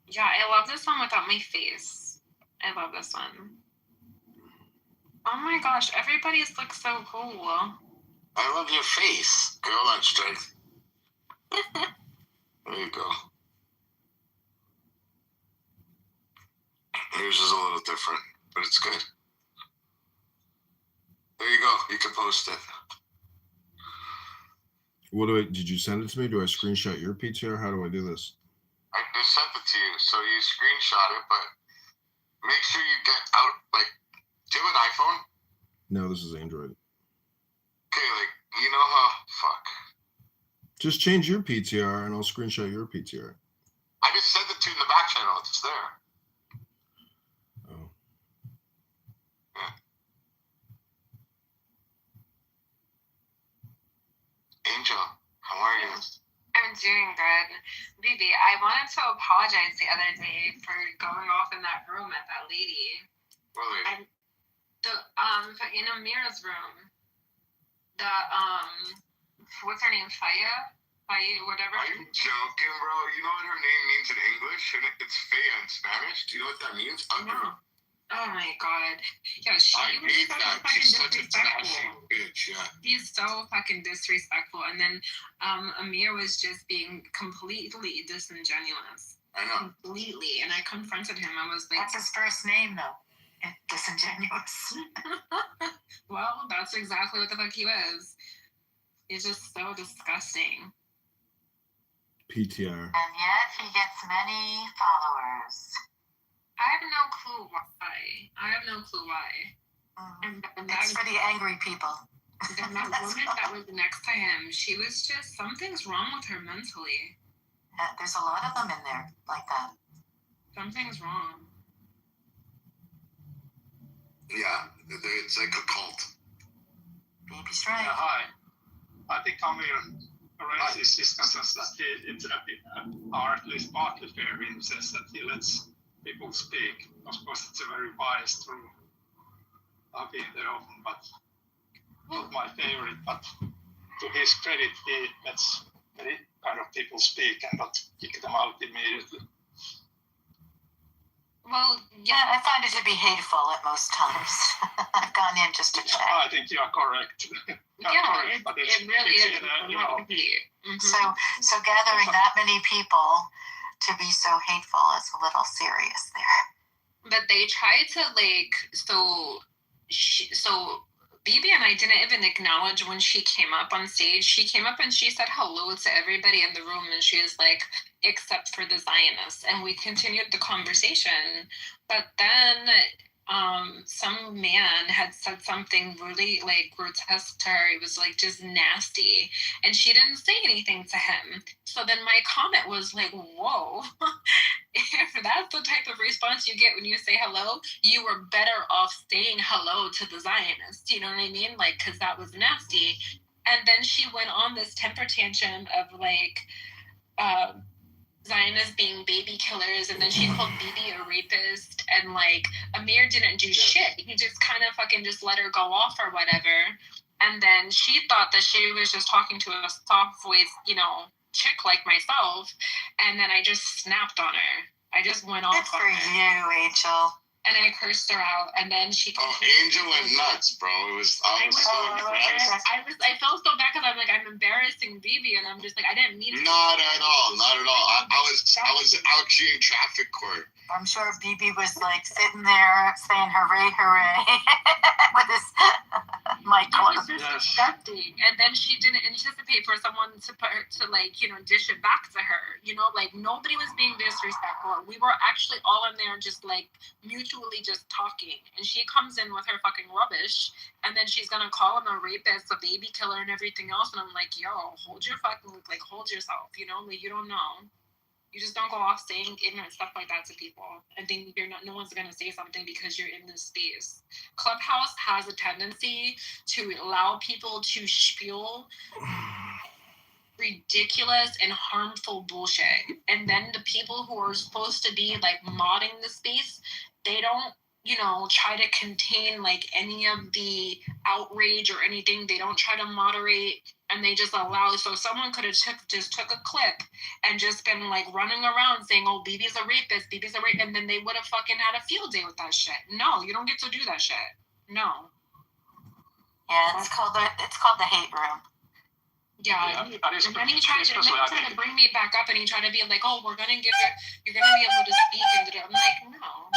Yeah, I love this one without my face. I love this one. Oh my gosh, everybody's looks so cool. I love your face, girl on strength. There you go. Yours is a little different, but it's good. There you go. You can post it. Did you send it to me? Do I screenshot your PTR? How do I do this? I just sent it to you, so you screenshot it, but make sure you get out, like, do you have an iPhone? No, this is Android. Okay, like, you know how, fuck. Just change your PTR and I'll screenshot your PTR. I just sent it to you in the back channel. It's there. Oh. Yeah. Angel, how are you? I'm doing good. Bibi, I wanted to apologize the other day for going off in that room at that lady. What lady? In Amira's room. What's her name? Faya, whatever. Are you joking, bro? You know what her name means in English? It's Faya in Spanish. Do you know what that means? No. Oh my god. Yeah, I hate that. She's such a trashy bitch, yeah. She's so fucking disrespectful. And then Amir was just being completely disingenuous. I know. Completely. And I confronted him. I was like... That's his first name, though. Disingenuous. Well, that's exactly what the fuck he was. He's just so disgusting. PTR. And yet he gets many followers. I have no clue why. And It's for the angry people. That woman that was next to him, she was just, something's wrong with her mentally. There's a lot of them in there like that. Something's wrong. Yeah, it's like a cult. Baby's right. Hi. I think Amir raises his concerns that are at least partly fair in the sense that he lets people speak. Of course, it's a very biased room. I've been there often, but not my favorite. But to his credit, he lets many kind of people speak and not kick them out immediately. Well, Yeah, I find it to be hateful at most times. I've gone in just to check. I think you are correct. it really is. So gathering that many people to be so hateful is a little serious there. But they tried to so Bibi and I didn't even acknowledge when she came up on stage. She came up and she said hello to everybody in the room, and she was like, except for the Zionists. And we continued the conversation. But then some man had said something really like grotesque to her. It was like just nasty. And she didn't say anything to him. So then my comment was like, whoa, if that's the type of response you get when you say hello, you were better off saying hello to the Zionists. You know what I mean? Like, because that was nasty. And then she went on this temper tantrum of like, Zionists being baby killers, and then she called Bibi a rapist, and like Amir didn't do shit. He just kind of fucking just let her go off or whatever. And then she thought that she was just talking to a soft voice, chick like myself. And then I just snapped on her. I just went off. Good for you, Angel. And I cursed her out, and then she. Angel went nuts, bro. I was so impressed. I felt so bad because I'm like, I'm embarrassing Bibi, and I'm just like, I didn't mean to. Not at all. I was out shooting traffic court. I'm sure Bibi was like sitting there saying hooray, hooray with his mic on. It was just disgusting. And then she didn't anticipate for someone to put her to dish it back to her. Like nobody was being disrespectful. We were actually all in there just like mutually just talking. And she comes in with her fucking rubbish, and then she's gonna call him a rapist, a baby killer, and everything else. And I'm like, yo, hold yourself. You don't know. You just don't go off saying ignorant stuff like that to people and think no one's going to say something because you're in this space. Clubhouse has a tendency to allow people to spiel ridiculous and harmful bullshit. And then the people who are supposed to be like modding the space, they don't, try to contain like any of the outrage or anything. They don't try to moderate, and they just allow. So someone could have just took a clip and just been like running around saying, "Oh, Bibi's a rapist, and then they would have fucking had a field day with that shit. No, you don't get to do that shit. No. Yeah, it's called the hate room. Yeah, and then he tried to bring me back up, and he tried to be like, "Oh, you're gonna be able to speak," and I'm like, no.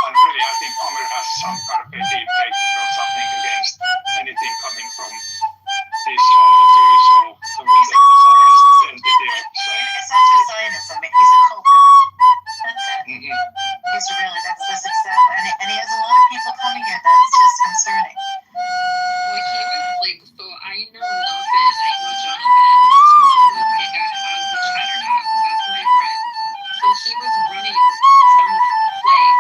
And really, I think Amir has some kind of a deep hatred or something against anything coming from this channel too. So the Zionist entity of It's not just Zionism. He's a cult guy. That's it. Mm-hmm. That's the success, and he has a lot of people coming here. That's just concerning. Well, he was like, so I know Nelson, I know Jonathan, so the pig that has the Chatterbox, that's my friend. So he was running some like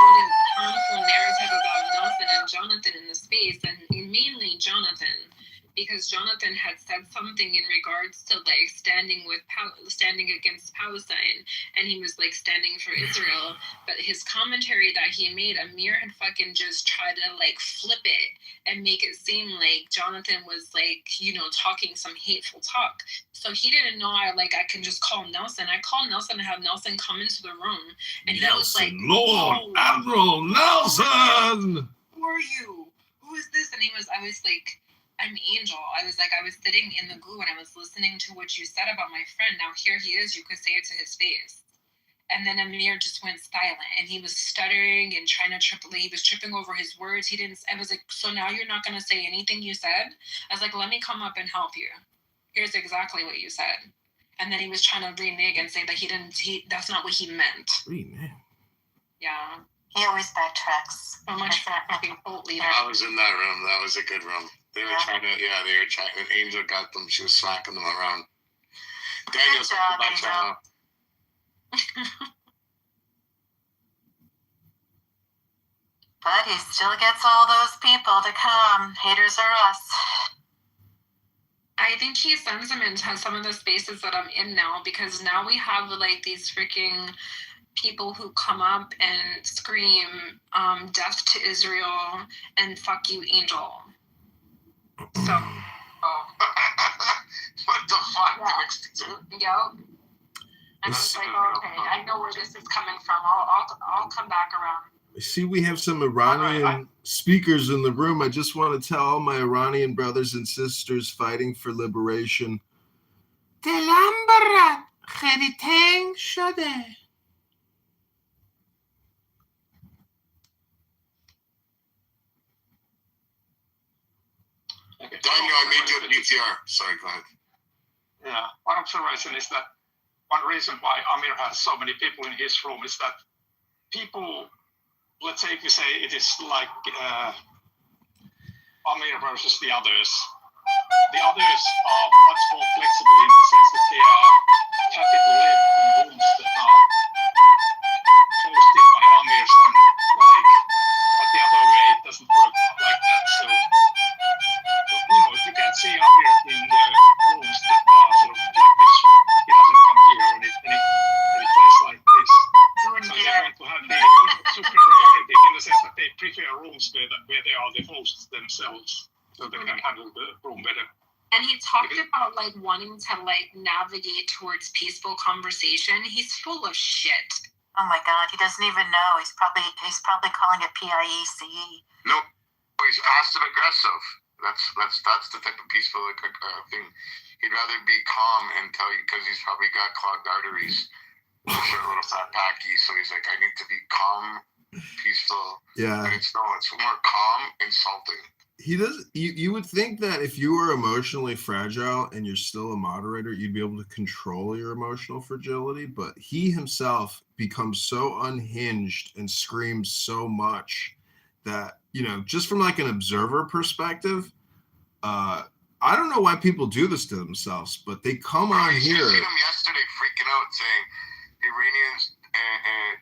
really harmful narrative about Nelson and Jonathan in the space, and mainly Jonathan, because Jonathan had said something in regards to like standing against Palestine, and he was like standing for Israel. But his commentary that he made, Amir had fucking just tried to like flip it and make it seem like Jonathan was like, talking some hateful talk. So he didn't know I can just call Nelson. I called Nelson and had Nelson come into the room, and he was like, Lord Admiral Nelson, who are you? Who is this? And I was like, I'm Angel. I was sitting in the goo and I was listening to what you said about my friend. Now here he is. You could say it to his face. And then Amir just went silent, and he was stuttering and trying to he was tripping over his words. I was like, so now you're not going to say anything you said? I was like, let me come up and help you. Here's exactly what you said. And then he was trying to renege and say that that's not what he meant. Renege? Yeah. He always backtracks. So much for fucking cult leader. I was in that room. That was a good room. They were trying. And Angel got them. She was smacking them around. Daniel's like, Angel. But he still gets all those people to come. Haters are us. I think he sends them into some of the spaces that I'm in now, because now we have like these freaking people who come up and scream death to Israel and fuck you, Angel. So what the fuck? Yep. And it's like, okay, I know where this is coming from. I'll come back around. I see we have some Iranian speakers in the room. I just want to tell all my Iranian brothers and sisters fighting for liberation. دلم برات خیلی تنگ شده. Daniel, I need your DTR. Sorry, go ahead. Yeah, one observation is that one reason why Amir has so many people in his room is that people, let's say if we say it is like Amir versus the others are much more flexible in the sense that they are happy to live in rooms that are hosted by Amirs, and but the other way it doesn't work like that. So if you can see Amir in the rooms that are sort of like this themselves so they can handle the room better. And he talked about like wanting to like navigate towards peaceful conversation. He's full of shit. Oh my God, he doesn't even know. He's probably calling it PIECE. No, he's passive aggressive. That's the type of peaceful thing. He'd rather be calm and tell you because he's probably got clogged arteries. A little fat packy, so he's like, I need to be calm, peaceful. Yeah. And it's more calm, insulting. He does. You would think that if you were emotionally fragile and you're still a moderator, you'd be able to control your emotional fragility. But he himself becomes so unhinged and screams so much that, just from like an observer perspective, I don't know why people do this to themselves, but they come on here. You seen him yesterday freaking out saying Iranians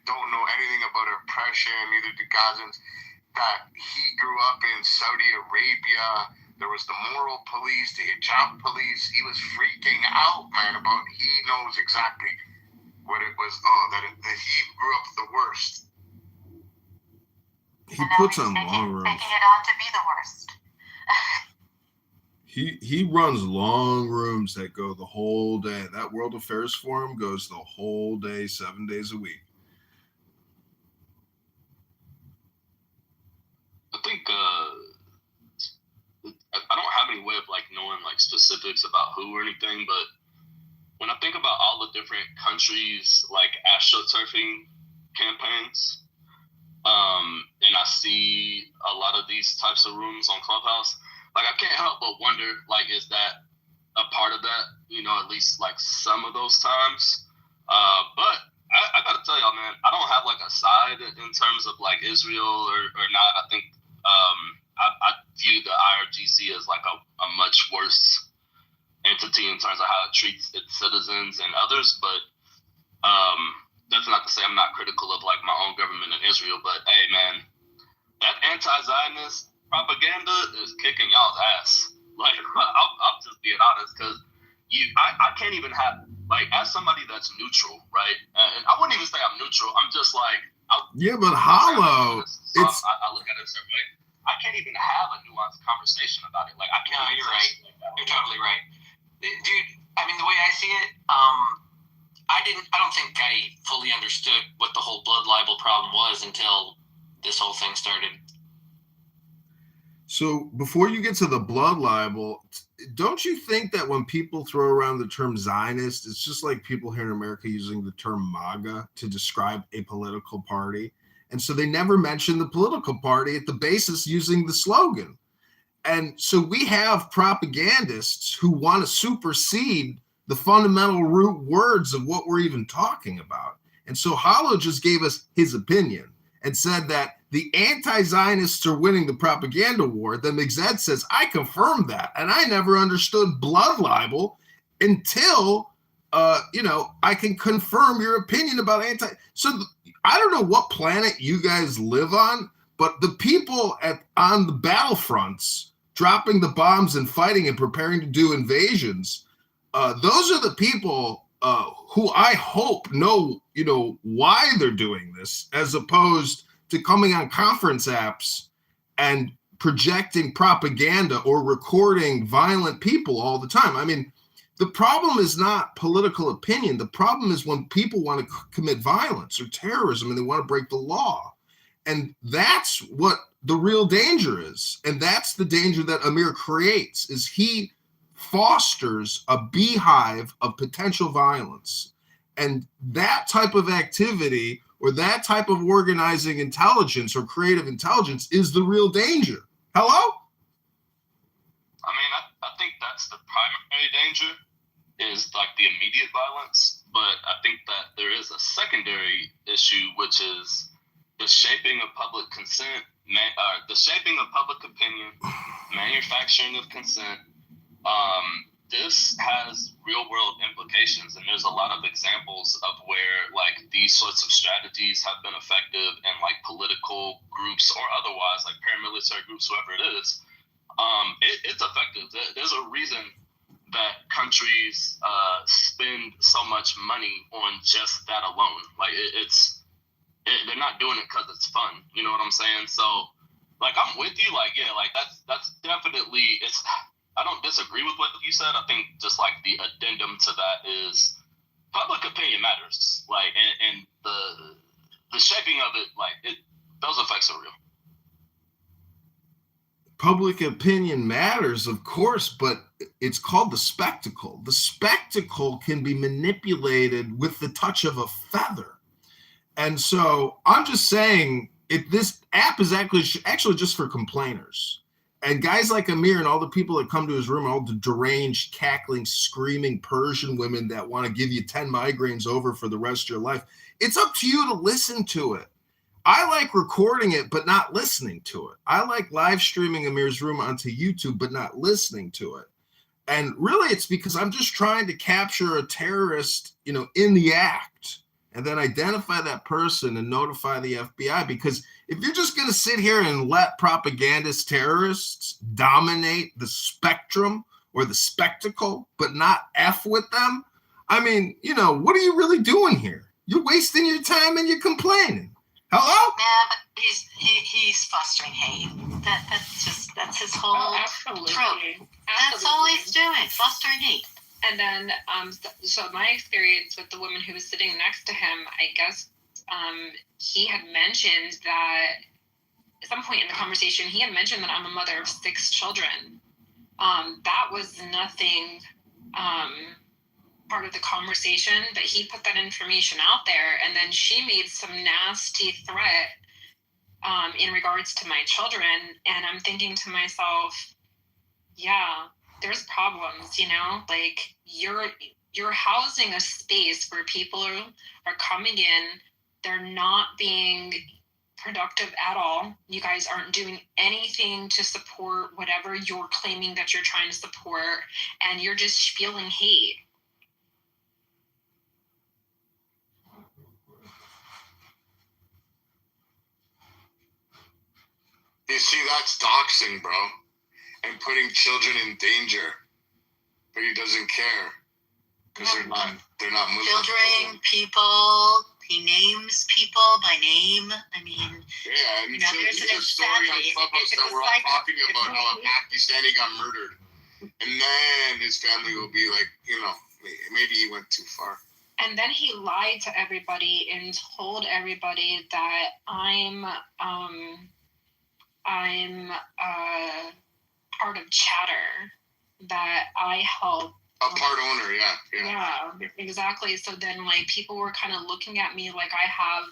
don't know anything about oppression, neither do Gazans. That he grew up in Saudi Arabia. There was the moral police, the hijab police. He was freaking out, man, about he knows exactly what it was. That he grew up the worst. He puts on long rooms. Taking it on to be the worst. He runs long rooms that go the whole day. That World Affairs Forum goes the whole day, 7 days a week. I think I don't have any way of like knowing like specifics about who or anything, but when I think about all the different countries like astroturfing campaigns, and I see a lot of these types of rooms on Clubhouse, like I can't help but wonder, like, is that a part of that? At least like some of those times. But I gotta tell y'all, man, I don't have like a side in terms of like Israel or not. I think I view the IRGC as like a much worse entity in terms of how it treats its citizens and others. But that's not to say I'm not critical of like my own government in Israel. But hey, man, that anti-Zionist propaganda is kicking y'all's ass. Like I'm just being honest, because I can't even have, like, as somebody that's neutral, right? And I wouldn't even say I'm neutral. I'm just like, but hollow. So I look at it a certain way. I can't even have a nuanced conversation about it. Like, I can't. No, you're right. You're totally right, dude. I mean, the way I see it, I don't think I fully understood what the whole blood libel problem was until this whole thing started. So before you get to the blood libel, don't you think that when people throw around the term Zionist, it's just like people here in America using the term MAGA to describe a political party? And so they never mention the political party at the basis using the slogan. And so we have propagandists who want to supersede the fundamental root words of what we're even talking about. And so Hollow just gave us his opinion and said that the anti-Zionists are winning the propaganda war. Then Mixed says, I confirm that. And I never understood blood libel until, I can confirm your opinion about So I don't know what planet you guys live on, but the people on the battlefronts dropping the bombs and fighting and preparing to do invasions, those are the people who I hope know, why they're doing this, as opposed to coming on conference apps and projecting propaganda or recording violent people all the time. I mean, the problem is not political opinion. The problem is when people want to commit violence or terrorism and they want to break the law. And that's what the real danger is. And that's the danger that Amir creates, is he fosters a beehive of potential violence. And that type of activity or that type of organizing intelligence or creative intelligence is the real danger. Hello? I mean, I think that's the primary danger, is like the immediate violence. But I think that there is a secondary issue, which is the shaping of public consent, the shaping of public opinion, manufacturing of consent. This has real world implications, and there's a lot of examples of where like these sorts of strategies have been effective in like political groups or otherwise, like paramilitary groups, whoever it is. It's effective. There's a reason that countries spend so much money on just that alone. Like they're not doing it because it's fun. You know what I'm saying? So like I'm with you. Like, yeah, like that's definitely it's. I don't disagree with what you said. I think just like the addendum to that is public opinion matters. Like, and the shaping of it, like those effects are real. Public opinion matters, of course, but it's called the spectacle. The spectacle can be manipulated with the touch of a feather. And so I'm just saying, this app is actually just for complainers. And guys like Amir and all the people that come to his room, all the deranged, cackling, screaming Persian women that want to give you 10 migraines over for the rest of your life, it's up to you to listen to it. I like recording it, but not listening to it. I like live streaming Amir's room onto YouTube, but not listening to it. And really, it's because I'm just trying to capture a terrorist, in the act, and then identify that person and notify the FBI. Because if you're just going to sit here and let propagandist terrorists dominate the spectrum or the spectacle, but not F with them, I mean, what are you really doing here? You're wasting your time and you're complaining. Hello? Yeah, but he's fostering hate. That's his whole absolutely. trope. That's all he's doing, fostering hate. And then, so my experience with the woman who was sitting next to him, I guess he had mentioned that at some point in the conversation, he had mentioned that I'm a mother of 6 children. That was nothing part of the conversation, but he put that information out there, and then she made some nasty threat in regards to my children, and I'm thinking to myself, yeah, there's problems, like you're housing a space where people are coming in, they're not being productive at all. You guys aren't doing anything to support whatever you're claiming that you're trying to support, and you're just spewing hate. You see, that's doxing, bro, and putting children in danger. But he doesn't care because they're not Muslim. Filtering people. He names people by name. I mean, yeah, and so there's there's a story on Clubhouse that we're all talking about how a Pakistani got murdered, and then his family will be like, maybe he went too far. And then he lied to everybody and told everybody that I'm part of Chatter, that I help. A part owner, yeah. Yeah, exactly. So then, people were kind of looking at me like I have,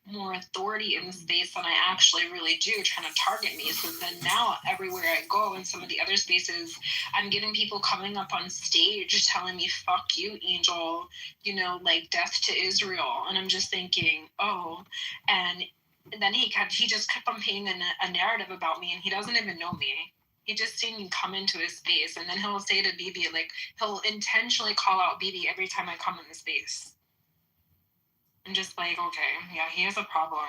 more authority in the space than I actually really do, trying to target me. So then now, everywhere I go in some of the other spaces, I'm getting people coming up on stage telling me, fuck you, Angel, death to Israel. And I'm just thinking, oh, and then he just kept on painting a narrative about me, and he doesn't even know me. He just seen me come into his space, and then he'll say to BB, he'll intentionally call out BB every time I come in the space. I'm just like, okay, yeah, he has a problem.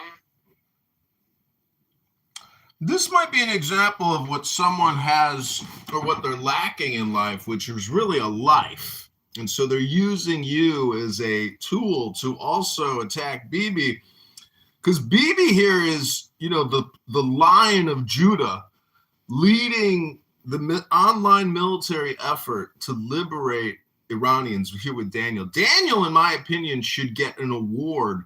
This might be an example of what someone has, or what they're lacking in life, which is really a life. And so they're using you as a tool to also attack BB. Because BB here is, the Lion of Judah, leading the online military effort to liberate Iranians here with Daniel. Daniel, in my opinion, should get an award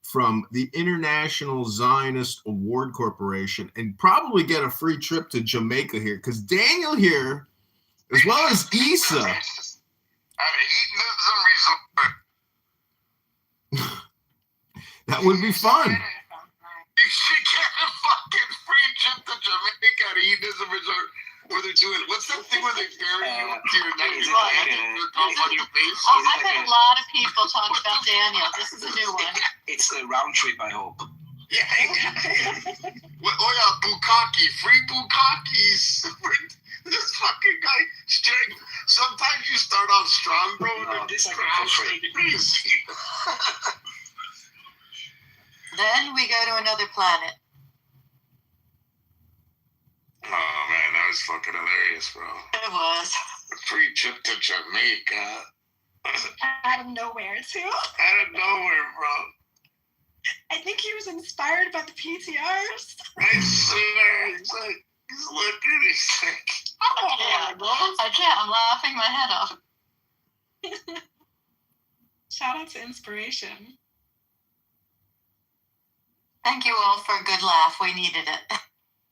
from the International Zionist Award Corporation and probably get a free trip to Jamaica here, because Daniel here, as well as Issa, that would be fun. You should get a fucking free trip to Jamaica to hedonism resort where they're doing, what's that thing where they bury you to your neck on your face? I've had a lot of people talk about Daniel. This is a new one. It's the round trip, I hope. Yeah. Oh yeah, bukkake, free bukkakes. This fucking guy, straight. Sometimes you start off strong, bro, and then this crash like crazy. Then we go to another planet. Oh man, that was fucking hilarious, bro. It was. A free trip to Jamaica. Out of nowhere, too. Out of nowhere, bro. I think he was inspired by the PTRs. I swear, he's looking, he's like, I can't. I'm laughing my head off. Shout out to inspiration. Thank you all for a good laugh. We needed it.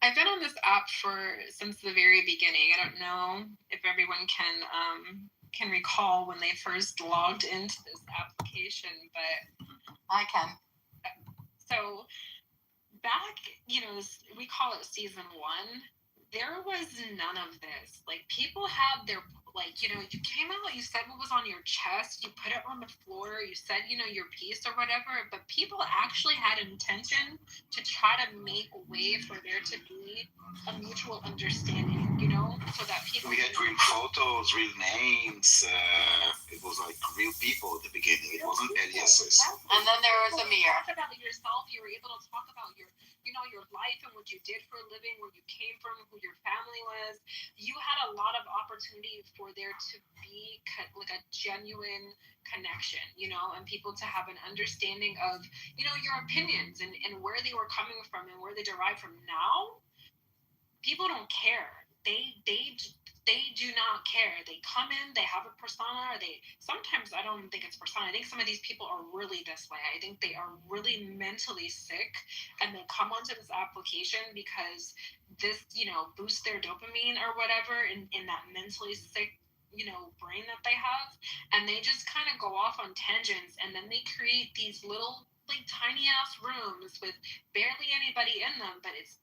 I've been on this app since the very beginning. I don't know if everyone can recall when they first logged into this application, but I can. So back, we call it season 1. There was none of this. Like, people had their, you came out, you said what was on your chest, you put it on the floor, you said, your piece or whatever, but people actually had intention to try to make a way for there to be a mutual understanding, so that people... We had real photos, real names. It was like real people at the beginning. It wasn't aliases. And then there was a mirror. You talked about yourself. You were able to talk about your life and what you did for a living, where you came from, who your family was. You had a lot of opportunity for there to be like a genuine connection, and people to have an understanding of, your opinions and where they were coming from and where they derived from. Now, people don't care. They do not care. They come in, they have a persona, sometimes I don't think it's persona. I think some of these people are really this way. I think they are really mentally sick, and they come onto this application because this, boosts their dopamine or whatever in that mentally sick, brain that they have, and they just kind of go off on tangents, and then they create these little, tiny ass rooms with barely anybody in them, but it's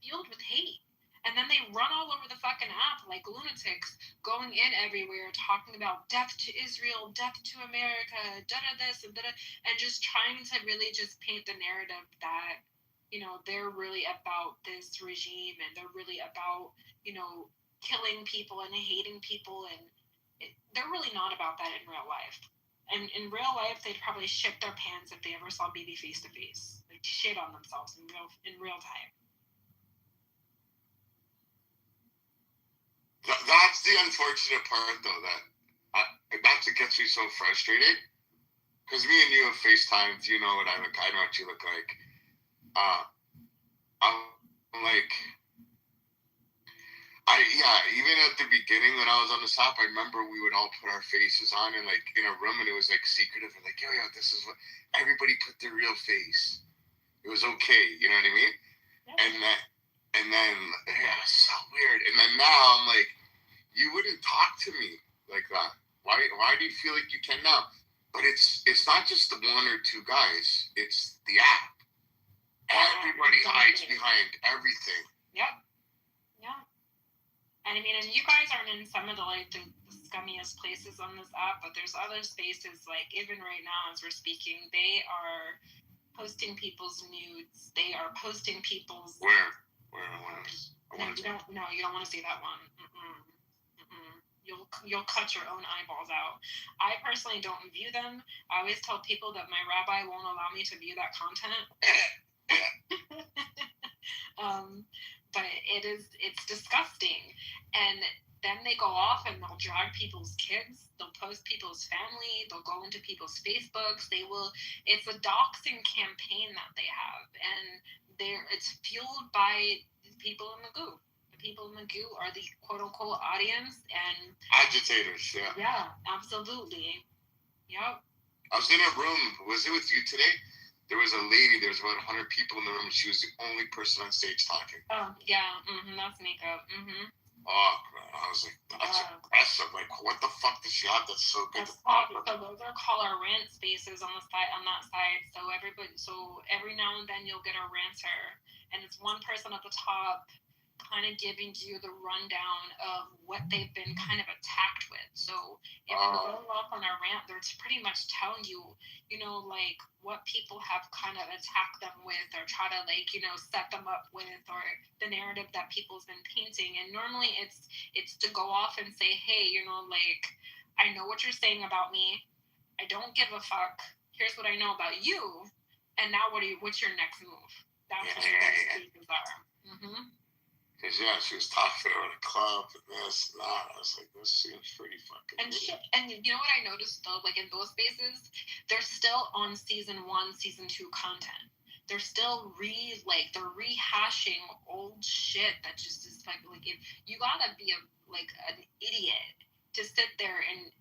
filled with hate. And then they run all over the fucking app like lunatics, going in everywhere, talking about death to Israel, death to America, da-da this and da-da, and just trying to really just paint the narrative that, they're really about this regime, and they're really about, killing people and hating people, and they're really not about that in real life. And in real life, they'd probably shit their pants if they ever saw Bibi face to face. They'd shit on themselves in real time. That's the unfortunate part, though, that's what gets me so frustrated. Because me and you have FaceTimed, you know what I look. I know what you look like. I'm like, even at the beginning when I was on this app, I remember we would all put our faces on in a room, and it was secretive. And yo, this is what everybody put their real face. It was okay, you know what I mean? Yeah. And then, it's so weird. And then now I'm like, you wouldn't talk to me like that. Why do you feel like you can now? But it's not just the one or two guys. It's the app. Everybody hides behind everything. Yep. Yeah. And I mean, and you guys aren't in some of the scummiest places on this app, but there's other spaces, even right now as we're speaking, they are posting people's nudes. They are posting people's... Where? No, you don't want to see that one. You'll cut your own eyeballs out. I personally don't view them. I always tell people that my rabbi won't allow me to view that content. But it's disgusting. And then they go off and they'll drag people's kids. They'll post people's family. They'll go into people's Facebooks. It's a doxing campaign that they have. And it's fueled by people in the goo. People in the goo are the quote-unquote audience and... agitators, yeah. Yeah, absolutely. Yep. I was in a room, was it with you today? There was a lady, there was about 100 people in the room, and she was the only person on stage talking. Oh, yeah, that's makeup. Oh, I was like, that's aggressive. What the fuck does she have that's so good to talk about? So those are called our rant spaces on that side. So every now and then you'll get a ranter, and it's one person at the top kind of giving you the rundown of what they've been kind of attacked with. So if you go off on a rant, they're pretty much telling you, what people have kind of attacked them with, or try to set them up with, or the narrative that people's been painting. And normally it's to go off and say, hey, I know what you're saying about me. I don't give a fuck. Here's what I know about you. And now what's your next move? That's what your speeches are. Because, she was talking about a club and this and that. I was like, this seems pretty fucking And shit. And you know what I noticed, though? In those spaces, they're still on season 1, season 2 content. They're still they're rehashing old shit that just is like if you gotta be an idiot to sit there and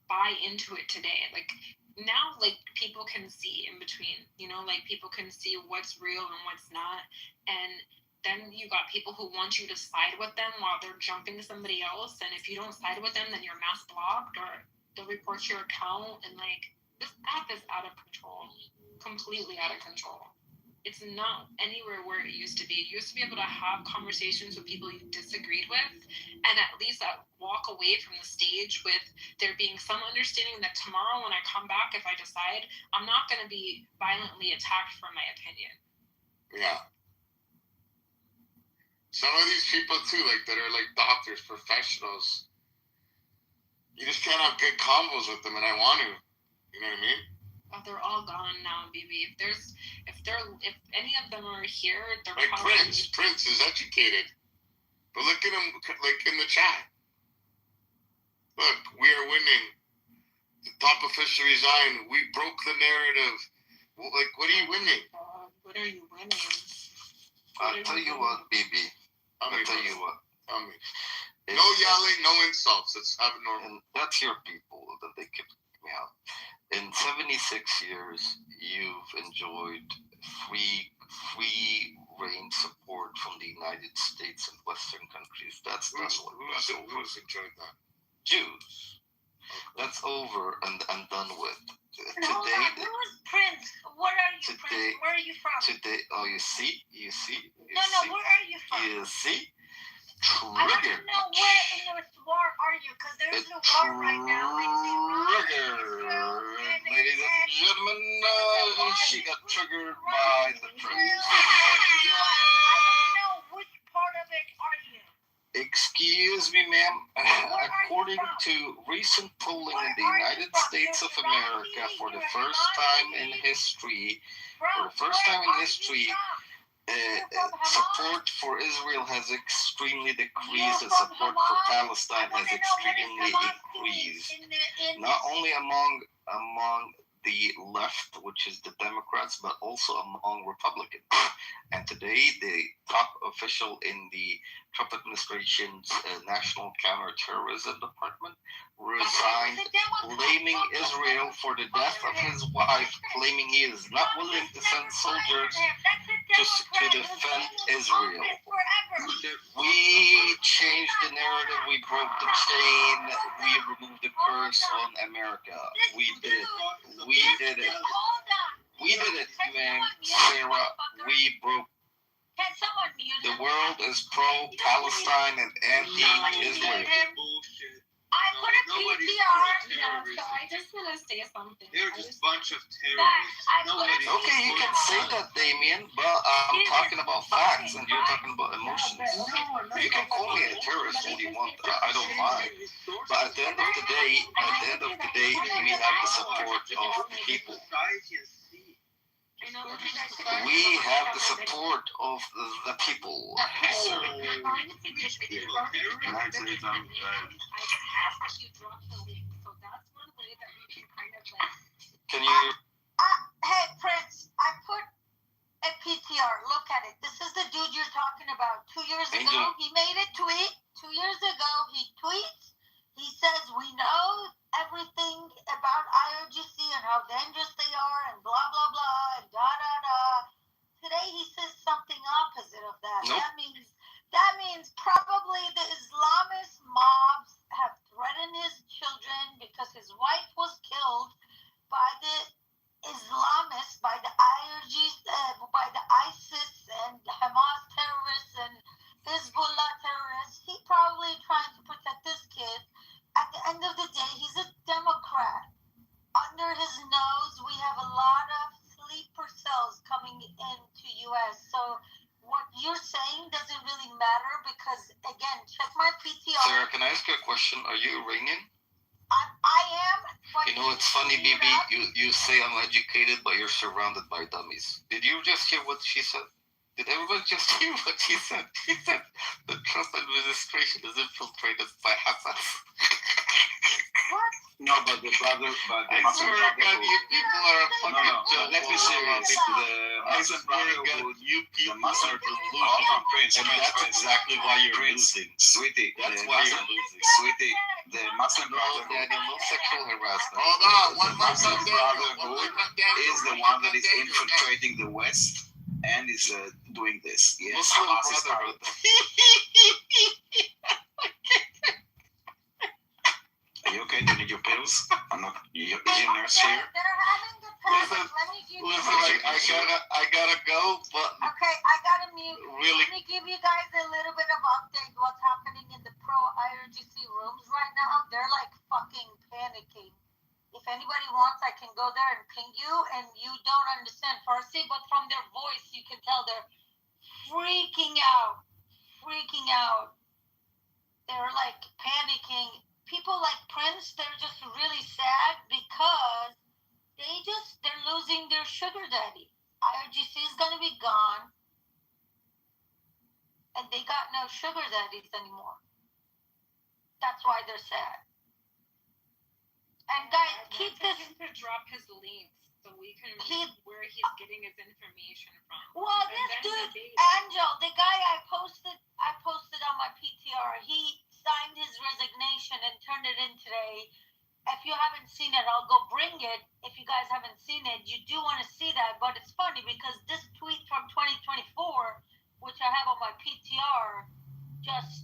buy into it today. Like now, like people can see in between, you know, like people can see what's real and what's not. And then you got people who want you to side with them while they're jumping somebody else. And if you don't side with them, then you're mass blocked or they'll report your account. And like this app is out of control, completely out of control. It's not anywhere where it used to be. You used to be able to have conversations with people you disagreed with and at least walk away from the stage with there being some understanding that tomorrow when I come back, if I decide, I'm not going to be violently attacked for my opinion. Yeah. Some of these people too, like that are like doctors, professionals, you just can't have good combos with them, and I want to. You know what I mean? Oh, they're all gone now, BB. If any of them are here, they're like probably... Prince is educated, but look at him, like in the chat. Look, we are winning. The top official resigned. We broke the narrative. Well, like, what are you winning? What are you winning? I'll tell you what, BB. I'll tell you what. No yelling, no insults. Let's have it normal. And that's your people that they kicked me out. In 76 years, you've enjoyed free reign support from the United States and Western countries. That's over. Who's enjoyed that? Jews. That's over and done with. Hold on, who is Prince? What are you, Prince? Where are you from? Today, oh, you see? No, where are you from? You see? I want to know where in this war are you? Because there's a war right now. Ladies and gentlemen, she got triggered by the Prince. I want to know which part of it are you? Excuse me, ma'am. According to recent polling in the United States of America, for the first time in history, support for Israel has extremely decreased and support for Palestine has extremely increased. Not only among the left, which is the Democrats, but also among Republicans. And today, the top official in the Trump administration's National Counterterrorism Department resigned, blaming Israel for the death of his wife, claiming he is not willing to send soldiers to defend Israel. We changed the narrative, we broke the chain, we removed the curse on America. We did it, man, Sarah. We broke. The world is pro-Palestine and anti-Israel. I put a PTR. So I just want to say something. They're just a bunch of terrorists. Okay, you can say that, Damien, but I'm talking about facts and you're talking about emotions. You can call me a terrorist all you want. I don't mind. But at the end of the day, we have the support of people. We have the support of the people, sir. Can you? Hey, Prince, I put a PTR. Look at it. This is the dude you're talking about. 2 years ago, he made a tweet. 2 years ago, he tweets. He says, we know everything about IRGC and how dangerous they are and blah, blah, blah, and da-da-da. Today, he says something opposite of that. Nope. That means probably the Islamist mobs have threatened his children because his wife was killed by the Islamists, by the by the ISIS and Hamas terrorists and Hezbollah terrorists. He probably trying to protect this kid. At the end of the day, he's a Democrat. Under his nose, we have a lot of sleeper cells coming into U.S. So what you're saying doesn't really matter because, again, check my PTR. Sarah, can I ask you a question? Are you Iranian? I am. You know, it's funny, BB. You say I'm educated, but you're surrounded by dummies. Did you just hear what she said? Did everybody just hear what she said? She said the Trump administration is infiltrated by Hamas. What? No, but the brother, but the I Muslim swear to God, Brotherhood. you people are No, fucking no. joke. Let's be serious. The I Muslim swear to God, Brotherhood. you The people Muslim are delusional. Hold on, Prince. And that's exactly why you're losing. Sweetie. That's the why Muslim, you're losing. Sweetie. The Muslim No, Brotherhood. Daniel, no sexual harassment. Hold on, The Muslim Brotherhood is the one that is infiltrating the West and is doing this. Yes, Muslim Hamas is part of Brotherhood. it. Are you okay? Do you need your pills? I'm not. Is your nurse here? They're having the panic. Listen, Let me give you Listen, I gotta go, but Okay, I gotta mute. really, Let me give you guys a little bit of update what's happening in the pro IRGC rooms right now. They're like fucking panicking. If anybody wants, I can go there and ping you, and you don't understand Farsi, but from their voice, you can tell they're freaking out. Freaking out. They're like panicking. People like Prince, they're just really sad because they're losing their sugar daddy. IRGC is gonna be gone, and they got no sugar daddies anymore. That's why they're sad. And guys, keep this. Him to drop his links so we can He- read where he's getting his information from. Well, And this then dude, debate. Angel, the guy I posted on my PTR, he signed his resignation and turned it in today. If you haven't seen it, I'll go bring it. If you guys haven't seen it, you do want to see that. But it's funny because this tweet from 2024, which I have on my PTR, just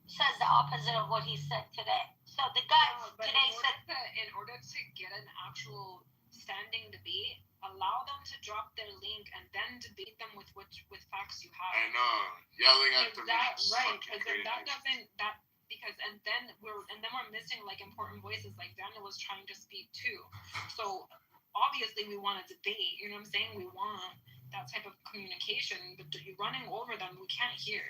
says the opposite of what he said today. So the guy No, but today said, in order to get an actual standing debate, allow them to drop their link and then debate them with facts you have. I know, yelling at the And then we're missing like important voices, like Daniel was trying to speak too. So obviously we want a debate, you know what I'm saying? We want that type of communication, but you're running over them, we can't hear.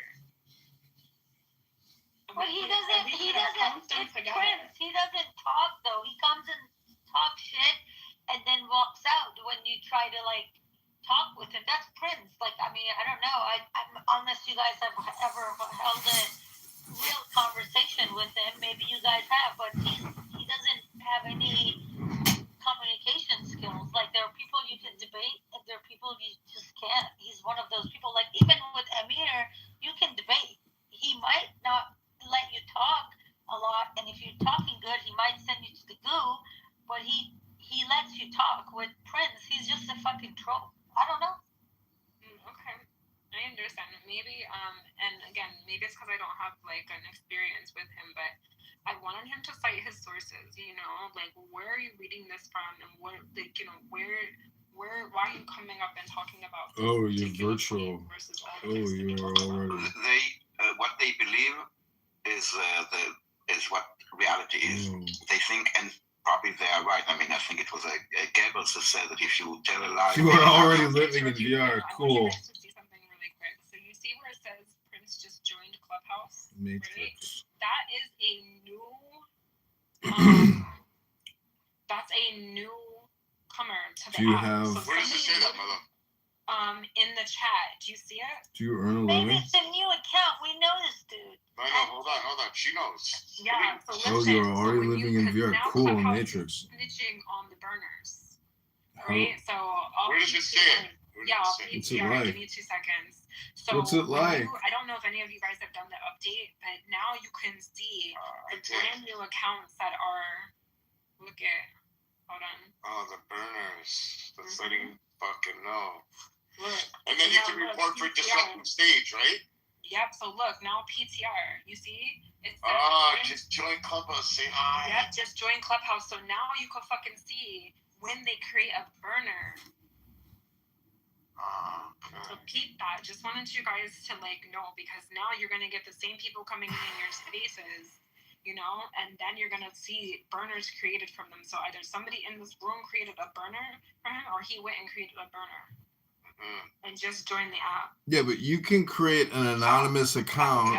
but he doesn't, it's Prince. He doesn't talk though. He comes and talks shit and then walks out when you try to like talk with him. That's Prince. Like, I mean, I don't know. Unless you guys have ever held a real conversation with him, maybe you guys have, but he doesn't have any communication skills. Like, there are people you can debate, and there are people you just can't. He's one of those people. Like, even with Amir, you can debate. He might not let you talk a lot, and if you're talking good, he might send you to the goo, but he lets you talk. With Prince, he's just a fucking troll. I don't know. Okay, I understand. Maybe, and again, maybe it's because I don't have like an experience with him, but I wanted him to cite his sources. You know, like where are you reading this from, and what, like, you know, where, why are you coming up and talking about? Oh, you're virtual. Oh, you are already. What they believe is what reality is. They think, and probably they are right. I mean, I think it was Goebbels who said that if you tell a lie, You are already living in VR. Cool. I want you guys to see something really quick. So you see where it says Prince just joined Clubhouse? Matrix. Right? That is a new. That's a newcomer to the Do you app. have? So where does it say that, mother? In the chat. Do you see it? Do you earn a Maybe living? it's a new account. We know this dude. No, hold on. She knows. Yeah. So Oh, listen, you're already so living in VR. now Cool, Clubhouse Matrix. is snitching on the burners. How, Right? So Where does it say it? I'll What's it PTR. like? Give me 2 seconds. So What's it like? I don't know if any of you guys have done the update, but now you can see the brand new accounts that are. Look at. Hold on. Oh, the burners. That's letting fucking know. Look. And then you can report for disrupting stage, right? Yep. So look now PTR. You see? It says just join Clubhouse. Say hi. Yep. Just join Clubhouse. So now you can fucking see when they create a burner. Okay. So keep that. Just wanted you guys to like know, because now you're gonna get the same people coming in your spaces, you know, and then you're gonna see burners created from them. So either somebody in this room created a burner for him, or he went and created a burner. And just join the app. Yeah, but you can create an anonymous account.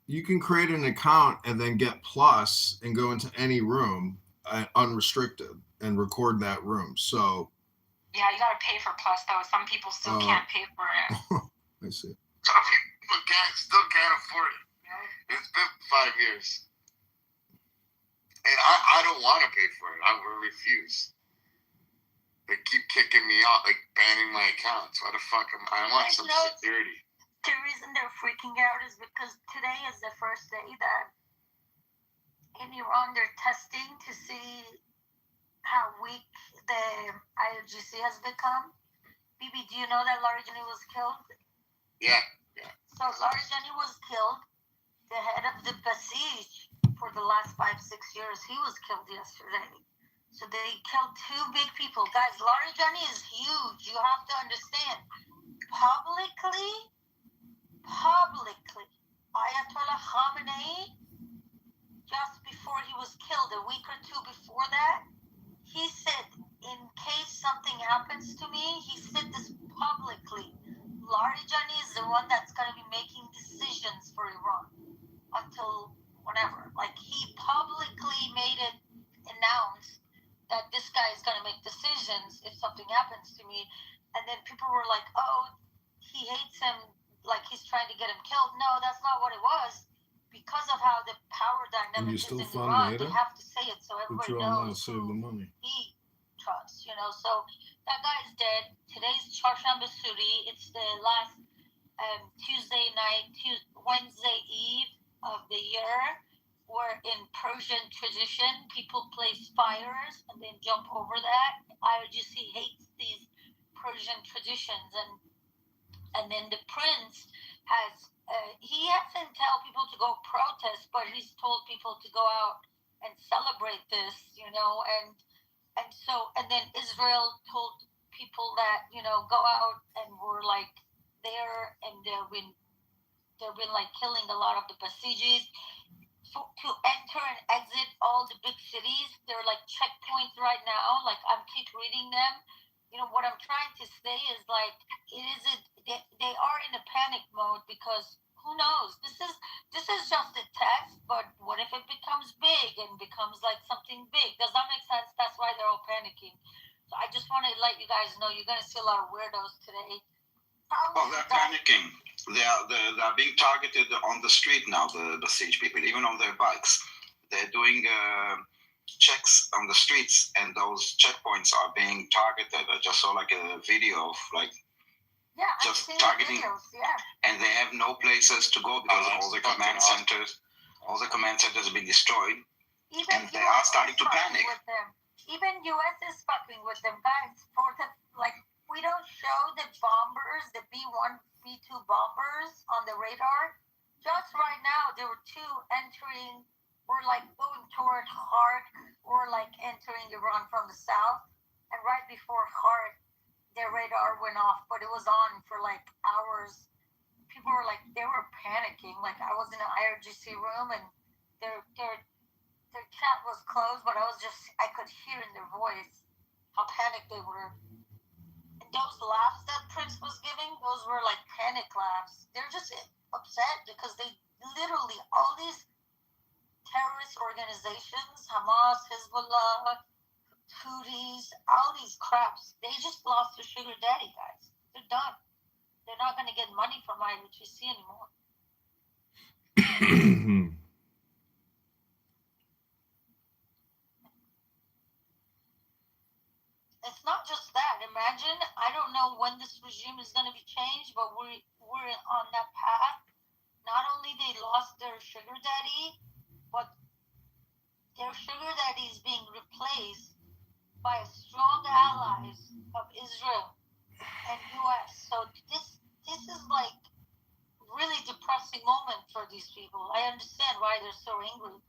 You can create an account and then get plus and go into any room unrestricted and record that room. So yeah, you gotta pay for plus though. Some people still can't pay for it. I see. Some people still can't afford it. It's been 5 years. And I don't want to pay for it. I will refuse. They keep kicking me out, like banning my accounts. Why the fuck am I want some security? The reason they're freaking out is because today is the first day that in Iran they're testing to see how weak the IRGC has become. Bibi, do you know that Larijani was killed? Yeah. So Larijani was killed. The head of the Basij for the last 5-6 years, he was killed yesterday. So they killed 2 big people. Guys, Larijani is huge. You have to understand. Publicly, Ayatollah Khamenei, just before he was killed, a week or 2 before that, he said, in case something happens to me, he said this publicly. Larijani is the one that's going to be making decisions for Iran until whenever. Like, he publicly made it announced that this guy is going to make decisions if something happens to me. And then people were like, oh, he hates him, like he's trying to get him killed. No, that's not what it was. Because of how the power dynamic is in Iran, they have to say it so everybody knows who he trusts, you know. So that guy is dead. Today's Charshanbe Suri. It's the last Tuesday night, Wednesday Eve of the year, where in Persian tradition, people place fires and then jump over that. IRGC hates these Persian traditions, and then the prince has, he hasn't tell people to go protest, but he's told people to go out and celebrate this, you know, and then Israel told people that, you know, go out and were like there, and they've been like killing a lot of the Basijis. So to enter and exit all the big cities, they're like checkpoints right now. Like, I'm keep reading them. You know, what I'm trying to say is like, they are in a panic mode because who knows? This is just a test, but what if it becomes big and becomes like something big? Does that make sense? That's why they're all panicking. So I just want to let you guys know you're going to see a lot of weirdos today. They're panicking. They're being targeted on the street now, the siege people, even on their bikes. They're doing checks on the streets, and those checkpoints are being targeted. I just saw like a video of like just targeting, and they have no places to go because all the command centers have been destroyed, and they are starting to panic. Even US is fucking with them, guys. We don't show the bombers, the B-1, B-2 bombers on the radar. Just right now, there were 2 entering, or like going toward Khark, or like entering Iran from the south. And right before Khark, their radar went off, but it was on for like hours. People were like, they were panicking. Like, I was in an IRGC room, and their chat was closed, but I could hear in their voice how panicked they were. Those laughs that Prince was giving, those were like panic laughs. They're just upset because they literally, all these terrorist organizations, Hamas, Hezbollah, Houthis, all these craps, they just lost their sugar daddy, guys. They're done. They're not going to get money from IRGC anymore. It's not just that. Imagine, I don't know when this regime is going to be changed, but we're on that path. Not only they lost their sugar daddy, but their sugar daddy is being replaced by strong allies of Israel and US. So this is like really depressing moment for these people. I understand why they're so angry.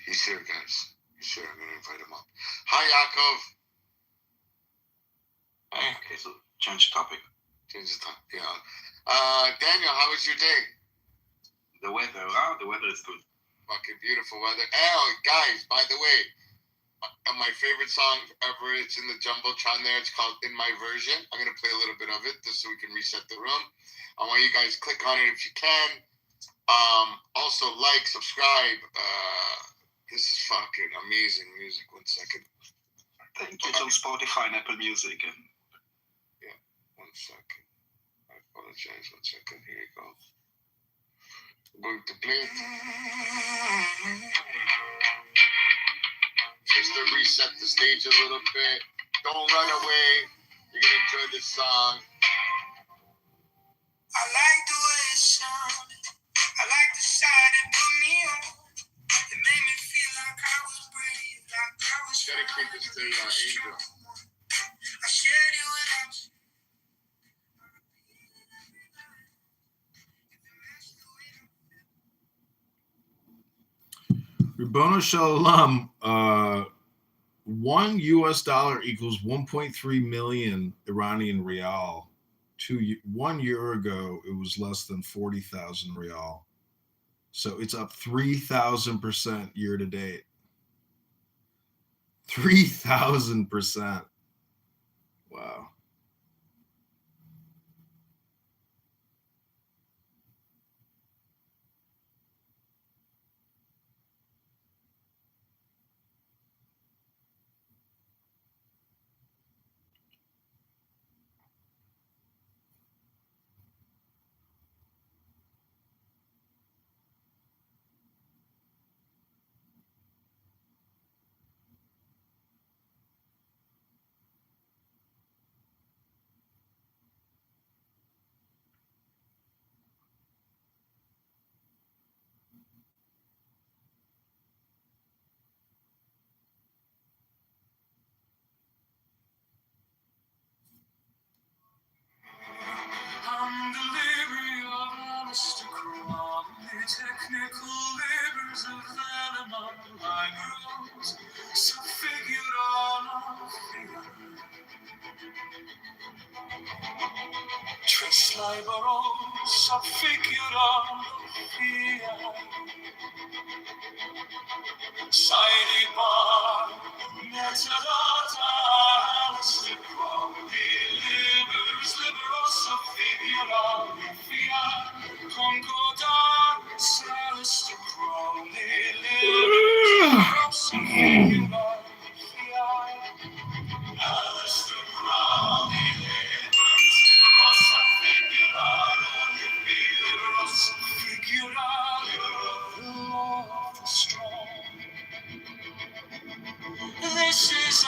He's here, guys. He's here. I'm going to invite him up. Hi, Yaakov. Hey, okay, so change the topic. Yeah. Daniel, how was your day? The weather is good. Fucking beautiful weather. Oh, guys, by the way, my favorite song ever, it's in the Jumbotron there. It's called In My Version. I'm going to play a little bit of it just so we can reset the room. I want you guys to click on it if you can. Also, like, subscribe. This is fucking amazing music. 1 second. Thank you. It's on Spotify and Apple Music. Yeah, 1 second. My phone. Apologize 1 second. Here you go. I'm going to play it. Just to reset the stage a little bit. Don't run away. You're gonna enjoy this song. I like the way it sounded. I like the side it put me on. It made me feel like I was brave, like I was dedicate this to Angel. I shared it with him. Ribono Shalom, $1 equals 1.3 million Iranian rial. 1 year ago, it was less than 40,000 rial. So it's up 3,000% year to date. 3,000%. Wow. I'm the liberty of aristocrat, the technical labors of animal migrants, so figured on figure. Tres liberals, so figured on figure. Shiny bar, metadata, aristocrat, liberals, so figured on figure. Concordance, aristocrat, liberals, so figured on figure. Aristocrat, liberals, so figured on liberals, so figured on the law of the strong. This is